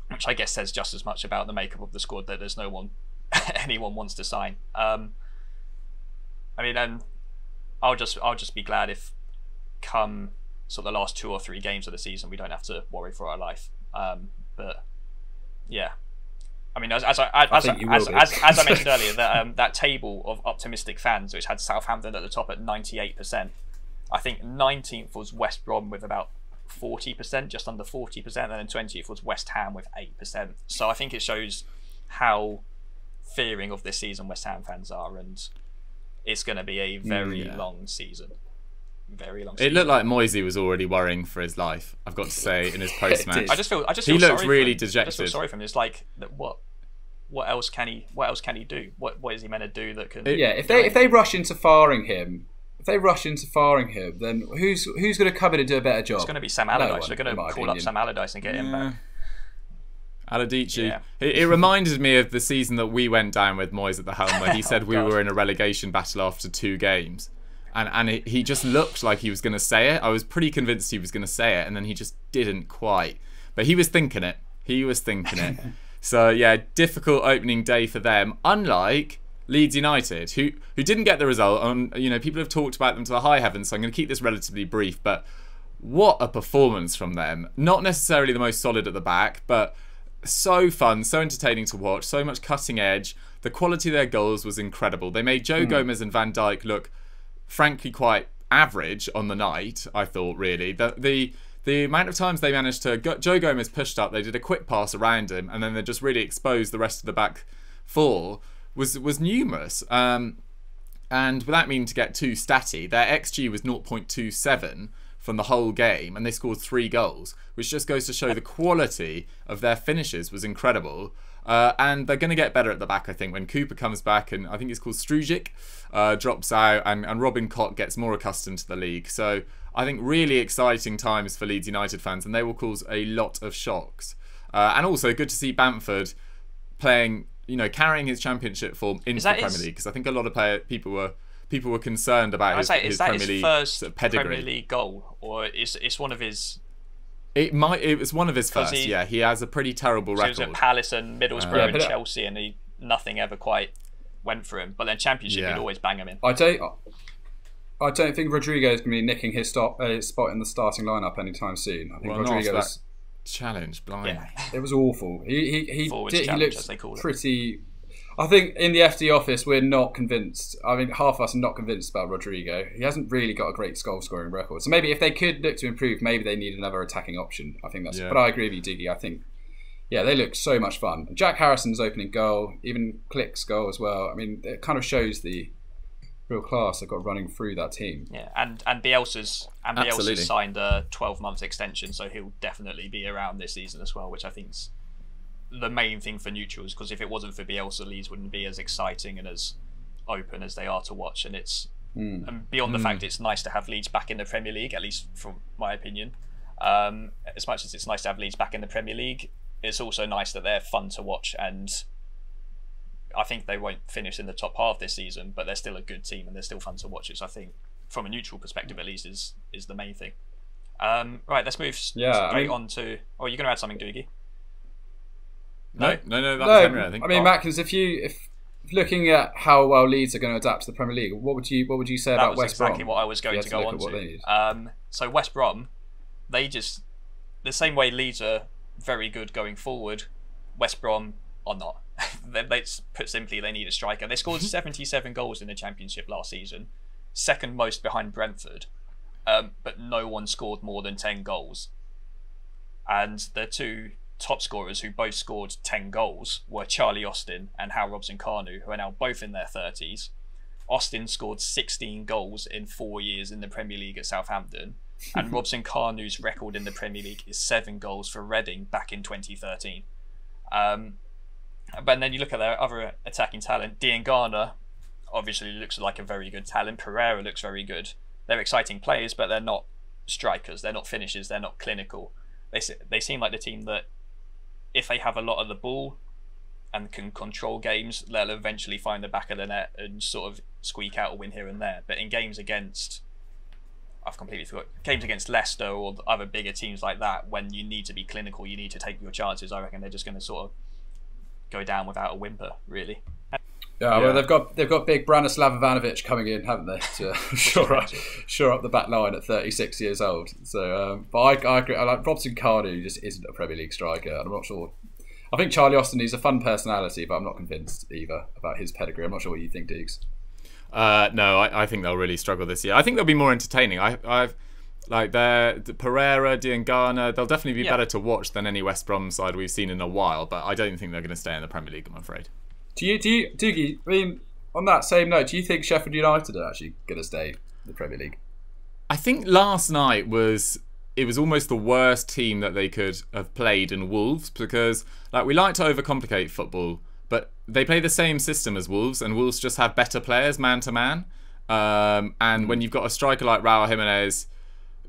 [SPEAKER 2] which I guess says just as much about the makeup of the squad, that there's no one anyone wants to sign. I mean, I'll just be glad if come sort of the last 2 or 3 games of the season we don't have to worry for our life. But yeah, I mean, as I mentioned earlier, that table of optimistic fans, which had Southampton at the top at 98%. I think 19th was West Brom with about 40%, just under 40%, and then 20th was West Ham with 8%. So I think it shows how fearing of this season West Ham fans are, and it's going to be a very long season. Very long season.
[SPEAKER 3] It looked like Moisey was already worrying for his life, I've got to say, in his post-match.
[SPEAKER 2] I just feel
[SPEAKER 3] he looked really
[SPEAKER 2] dejected. I just feel sorry for him. It's like, what else can he do? What is he meant to do that can?
[SPEAKER 4] If they rush into firing him, then who's going to come in and do a better job?
[SPEAKER 2] It's going to be Sam Allardyce. They're going to call up Sam Allardyce and get him back.
[SPEAKER 3] Aladici.
[SPEAKER 2] Yeah.
[SPEAKER 3] It reminded me of the season that we went down with Moyes at the helm, where he said we were in a relegation battle after 2 games. And he just looked like he was going to say it. I was pretty convinced he was going to say it, and then he just didn't quite. But he was thinking it. So, yeah, difficult opening day for them. Unlike Leeds United, who didn't get the result. People have talked about them to the high heavens, so I'm going to keep this relatively brief. But what a performance from them. Not necessarily the most solid at the back, but so fun, so entertaining to watch, so much cutting edge. The quality of their goals was incredible. They made Joe Gomez and Van Dijk look frankly quite average on the night, I thought, really. The amount of times they managed to... Joe Gomez pushed up, they did a quick pass around him, and then they just really exposed the rest of the back 4 was numerous. And without meaning to get too statty, their XG was 0.27 from the whole game, and they scored 3 goals, which just goes to show the quality of their finishes was incredible. And they're going to get better at the back, I think, when Cooper comes back, and I think it's called Strujic, drops out, and Robin Koch gets more accustomed to the league. So I think really exciting times for Leeds United fans, and they will cause a lot of shocks. And also good to see Bamford playing, carrying his championship form into the Premier League, because I think a lot of people were concerned about his Premier League
[SPEAKER 2] first
[SPEAKER 3] sort of pedigree.
[SPEAKER 2] Premier League goal, or it's one of his...
[SPEAKER 3] It was one of his first. He has a pretty terrible record.
[SPEAKER 2] He was at Palace and Middlesbrough and Chelsea, and nothing ever quite went for him. But then Championship, he'd always bang him in.
[SPEAKER 4] I don't think Rodrigo is going to be nicking his spot in the starting lineup anytime soon. I think Rodrigo's
[SPEAKER 3] challenge, blind.
[SPEAKER 2] Yeah.
[SPEAKER 4] It was awful. He looked pretty. I think in the FD office we're not convinced. I mean, half of us are not convinced about Rodrigo. He hasn't really got a great goal scoring record. So maybe if they could look to improve, maybe they need another attacking option. I think that's. Yeah. But I agree with you, Diggy. I think, they look so much fun. Jack Harrison's opening goal, even Click's goal as well. I mean, it kind of shows the real class they've got running through that team.
[SPEAKER 2] Yeah, and Bielsa's signed a 12-month extension, so he'll definitely be around this season as well, which I think's the main thing for neutrals, because if it wasn't for Bielsa, Leeds wouldn't be as exciting and as open as they are to watch, and it's And beyond the fact it's nice to have Leeds back in the Premier League, at least from my opinion, as much as it's nice to have Leeds back in the Premier League, it's also nice that they're fun to watch. And I think they won't finish in the top half this season, but they're still a good team and they're still fun to watch, which I think, from a neutral perspective at least, is the main thing. Right, let's move straight on to... Oh, you're going to add something, Dougie?
[SPEAKER 3] No, that was Henry, I think.
[SPEAKER 4] I mean, Matkins, if looking at how well Leeds are going to adapt to the Premier League, what would you say about West Brom?
[SPEAKER 2] That was exactly what I was going to go on to. So West Brom, the same way Leeds are very good going forward, West Brom are not. Let's put simply, they need a striker. They scored 77 goals in the Championship last season, second most behind Brentford, but no one scored more than 10 goals. And the two top scorers who both scored 10 goals were Charlie Austin and Hal Robson-Kanu, who are now both in their 30s. Austin scored 16 goals in 4 years in the Premier League at Southampton, and Robson-Kanu's record in the Premier League is 7 goals for Reading back in 2013. But then you look at their other attacking talent. Diangana obviously looks like a very good talent. Pereira looks very good. They're exciting players, but they're not strikers. They're not finishers. They're not clinical. They seem like the team that, if they have a lot of the ball and can control games, they'll eventually find the back of the net and sort of squeak out a win here and there. But in games against... I've completely forgot. Games against Leicester or other bigger teams like that, when you need to be clinical, you need to take your chances, I reckon they're just going to sort of go down without a whimper, really.
[SPEAKER 4] Yeah, well, they've got big Branislav Ivanovic coming in, haven't they, to shore up the back line at 36 years old. So, but I agree. I like Robson-Kanu just isn't a Premier League striker. I'm not sure. I think Charlie Austin, he's a fun personality, but I'm not convinced either about his pedigree. I'm not sure what you think, Dukes.
[SPEAKER 3] No, I think they'll really struggle this year. I think they'll be more entertaining. I've like Pereira, Diangana, they'll definitely be better to watch than any West Brom side we've seen in a while. But I don't think they're going to stay in the Premier League, I'm afraid.
[SPEAKER 4] Do you, Dougie? I mean, on that same note, do you think Sheffield United are actually going to stay in the Premier League?
[SPEAKER 3] I think last night was almost the worst team that they could have played in Wolves, because like we like to overcomplicate football, but they play the same system as Wolves, and Wolves just have better players man to man. And when you've got a striker like Raul Jimenez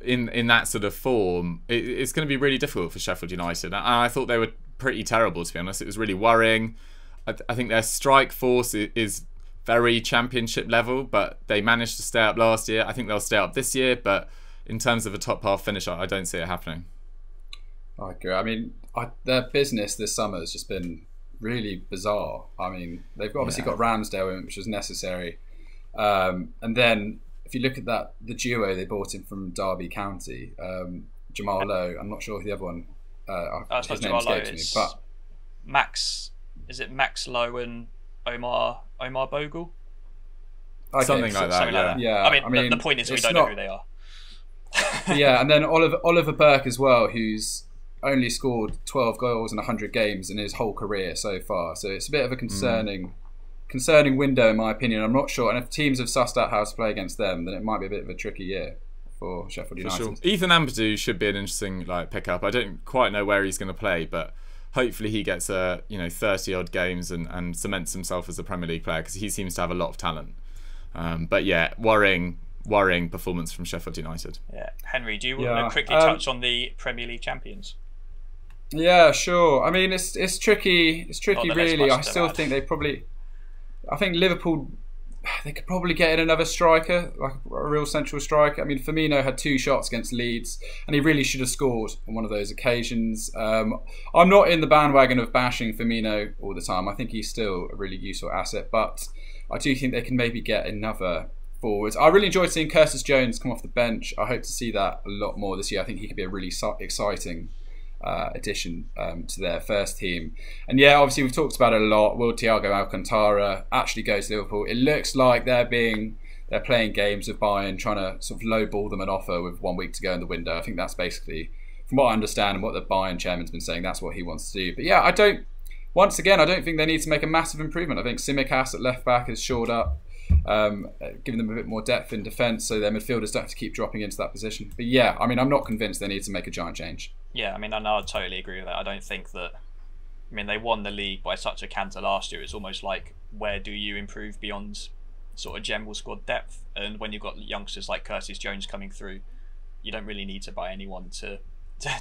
[SPEAKER 3] in that sort of form, it's going to be really difficult for Sheffield United. And I thought they were pretty terrible, to be honest. It was really worrying. I think their strike force is very Championship level, but they managed to stay up last year. I think they'll stay up this year, but in terms of a top half finish, I don't see it happening.
[SPEAKER 4] I agree. I mean, their business this summer has just been really bizarre. I mean, they've obviously got Ramsdale in, which was necessary. And then if you look at the duo they bought in from Derby County, Jamal Lowe, I'm not sure who the other one, his name escapes me, but
[SPEAKER 2] Max... Is it Max Lowe and Omar Bogle?
[SPEAKER 3] Okay, something like that.
[SPEAKER 4] Yeah.
[SPEAKER 2] I mean, the point is we don't know who they are.
[SPEAKER 4] Yeah, and then Oliver Burke as well, who's only scored 12 goals in 100 games in his whole career so far. So it's a bit of a concerning window, in my opinion. I'm not sure, and if teams have sussed out how to play against them, then it might be a bit of a tricky year for Sheffield United.
[SPEAKER 3] For sure. Ethan Ampadu should be an interesting pickup. I don't quite know where he's going to play, but hopefully he gets 30 odd games and cements himself as a Premier League player, because he seems to have a lot of talent. But yeah, worrying performance from Sheffield United.
[SPEAKER 2] Yeah, Henry, do you want to quickly touch on the Premier League champions?
[SPEAKER 4] Yeah, sure. I mean, it's tricky. It's tricky, really. I still think I think Liverpool, they could probably get in another striker, like a real central striker. I mean, Firmino had 2 shots against Leeds, and he really should have scored on one of those occasions. I'm not in the bandwagon of bashing Firmino all the time. I think he's still a really useful asset, but I do think they can maybe get another forward. I really enjoyed seeing Curtis Jones come off the bench. I hope to see that a lot more this year. I think he could be a really exciting addition to their first team. And yeah, obviously we've talked about it a lot. Will Thiago Alcantara actually go to Liverpool? It looks like they're playing games with Bayern, trying to sort of lowball them an offer with 1 week to go in the window. I think that's basically, from what I understand and what the Bayern chairman's been saying, that's what he wants to do. But yeah, I don't think they need to make a massive improvement. I think Tsimikas at left back is shored up, giving them a bit more depth in defence, so their midfielders don't have to keep dropping into that position. But yeah, I mean, I'm not convinced they need to make a giant change.
[SPEAKER 2] Yeah, I mean, I totally agree with that. I don't think that... I mean, they won the league by such a canter last year. It's almost like, where do you improve beyond sort of general squad depth. And when you've got youngsters like Curtis Jones coming through, you don't really need to buy anyone to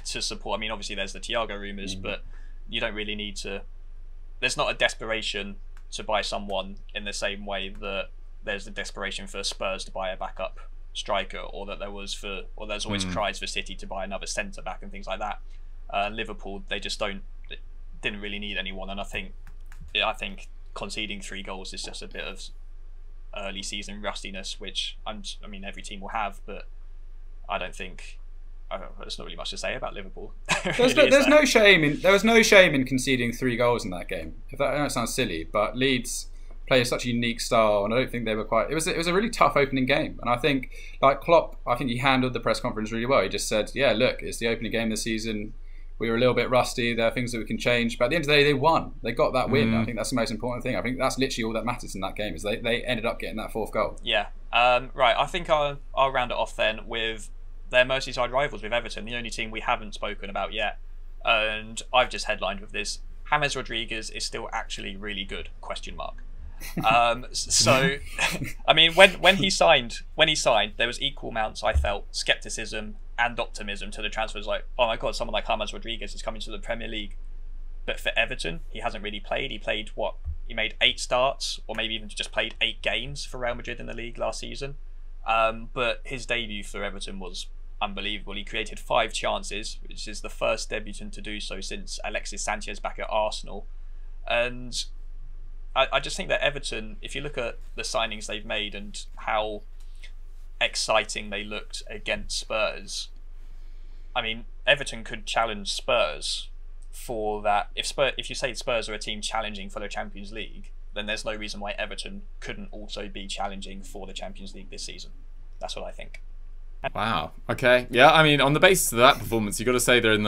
[SPEAKER 2] support. I mean, obviously there's the Thiago rumours, but you don't really need to. There's not a desperation to buy someone in the same way that there's the desperation for Spurs to buy a backup striker, or that there was for, or there's always cries for City to buy another centre back and things like that. Liverpool, they just didn't really need anyone, and I think conceding 3 goals is just a bit of early season rustiness, which I mean every team will have, but I don't think. There's not really much to say about Liverpool.
[SPEAKER 4] There was no shame in conceding 3 goals in that game. I know it sounds silly, but Leeds play such a unique style, and I don't think they were quite. It was a really tough opening game, and I think like Klopp, I think he handled the press conference really well. He just said, "Yeah, look, it's the opening game this season. We were a little bit rusty. There are things that we can change, but at the end of the day, they won. They got that win. I think that's the most important thing. I think that's literally all that matters in that game is they ended up getting that 4th goal."
[SPEAKER 2] Yeah. Right. I think I'll round it off then with their Merseyside rivals, with Everton, the only team we haven't spoken about yet. And I've just headlined with this: James Rodriguez is still actually really good? ? So, I mean, when he signed, there was equal amounts, I felt, scepticism and optimism to the transfers. Like, oh my God, someone like James Rodriguez is coming to the Premier League. But for Everton, he hasn't really played. He played he made 8 starts, or maybe even just played 8 games for Real Madrid in the league last season. But his debut for Everton was unbelievable. He created 5 chances, which is the first debutant to do so since Alexis Sanchez back at Arsenal. And I just think that Everton, if you look at the signings they've made and how exciting they looked against Spurs, I mean, Everton could challenge Spurs for that. If you say Spurs are a team challenging for the Champions League, then there's no reason why Everton couldn't also be challenging for the Champions League this season. That's what I think.
[SPEAKER 3] Wow. Okay. Yeah. I mean, on the basis of that performance, you've got to say they're in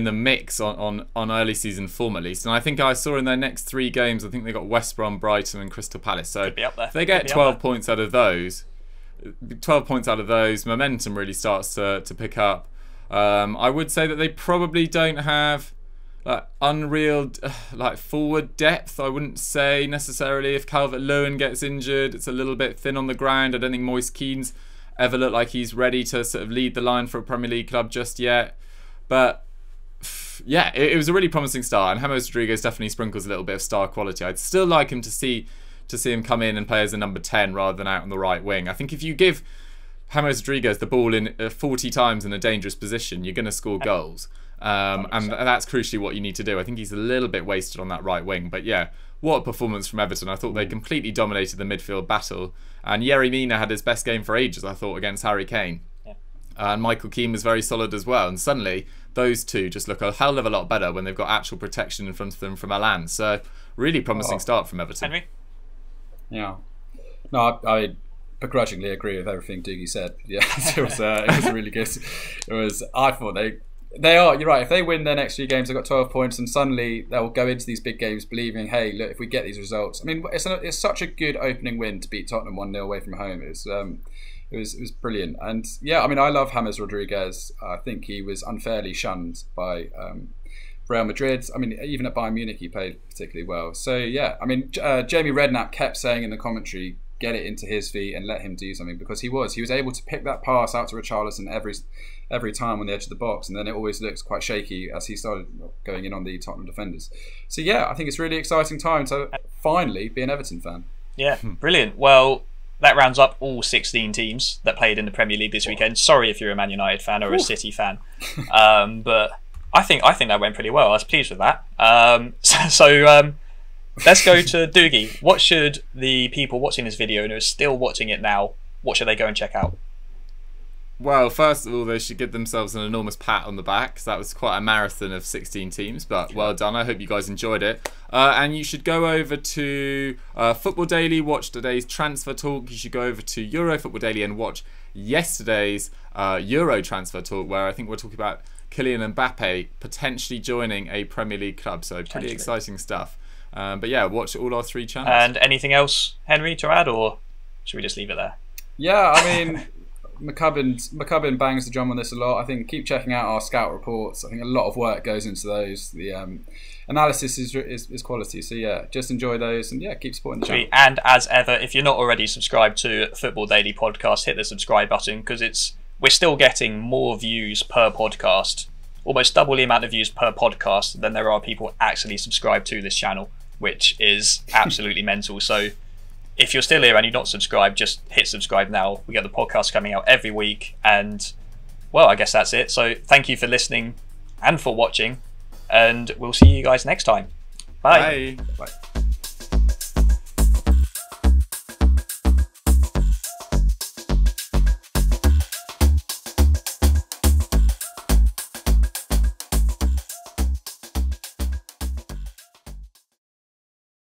[SPEAKER 3] the mix on early season form at least. And I think I saw in their next 3 games, I think they got West Brom, Brighton, and Crystal Palace. So if they get 12 points out of those, momentum really starts to pick up. I would say that they probably don't have unreal forward depth. I wouldn't say necessarily. If Calvert-Lewin gets injured, it's a little bit thin on the ground. I don't think Moise Keane's ever looked like he's ready to sort of lead the line for a Premier League club just yet. But yeah, it was a really promising start, and James Rodriguez definitely sprinkles a little bit of star quality. I'd still like him to see him come in and play as a number 10 rather than out on the right wing. I think if you give James Rodriguez the ball in 40 times in a dangerous position, you're going to score goals. And that's crucially what you need to do. I think he's a little bit wasted on that right wing. But yeah, what a performance from Everton. I thought they completely dominated the midfield battle. And Yerry Mina had his best game for ages, I thought, against Harry Kane. Yeah. And Michael Keane was very solid as well. And suddenly, those two just look a hell of a lot better when they've got actual protection in front of them from Alan. So, really promising start from Everton.
[SPEAKER 2] Henry?
[SPEAKER 4] Yeah. No, I begrudgingly agree with everything Dougie said. Yeah, it was really good. I thought they are, you're right, if they win their next 3 games, they've got 12 points, and suddenly they'll go into these big games believing, hey, look, if we get these results. I mean, it's such a good opening win to beat Tottenham 1-0 away from home. It was brilliant. And yeah, I mean, I love James Rodriguez. I think he was unfairly shunned by Real Madrid. I mean, even at Bayern Munich, he played particularly well. So yeah, I mean, Jamie Redknapp kept saying in the commentary, get it into his feet and let him do something, because he was able to pick that pass out to Richarlison every time on the edge of the box, and then it always looks quite shaky as he started going in on the Tottenham defenders. So yeah, I think it's a really exciting time to finally be an Everton fan.
[SPEAKER 2] Yeah, brilliant. Well, that rounds up all 16 teams that played in the Premier League this weekend. Sorry if you're a Man United fan or a City fan, but I think that went pretty well. I was pleased with that. Let's go to Dougie. What should the people watching this video and who are still watching it now, what should they go and check out?
[SPEAKER 3] Well, first of all, they should give themselves an enormous pat on the back, because that was quite a marathon of 16 teams, but well done. I hope you guys enjoyed it. And you should go over to Football Daily, watch today's Transfer Talk. You should go over to Euro Football Daily and watch yesterday's Euro Transfer Talk, where I think we're talking about Kylian Mbappe potentially joining a Premier League club. So pretty exciting stuff. But yeah, watch all our 3 channels.
[SPEAKER 2] And anything else, Henry, to add, or should we just leave it there?
[SPEAKER 4] Yeah, I mean, McCubbin bangs the drum on this a lot. I think keep checking out our scout reports. I think a lot of work goes into those. And analysis is quality. So yeah, just enjoy those, and yeah, keep supporting the channel.
[SPEAKER 2] And as ever, if you're not already subscribed to Football Daily Podcast, hit the subscribe button, because we're still getting more views per podcast, almost double the amount of views per podcast than there are people actually subscribed to this channel, which is absolutely mental. So if you're still here and you're not subscribed, just hit subscribe now. We get the podcast coming out every week, and well, I guess that's it. So thank you for listening and for watching, and we'll see you guys next time. Bye.
[SPEAKER 3] Bye.
[SPEAKER 4] Bye.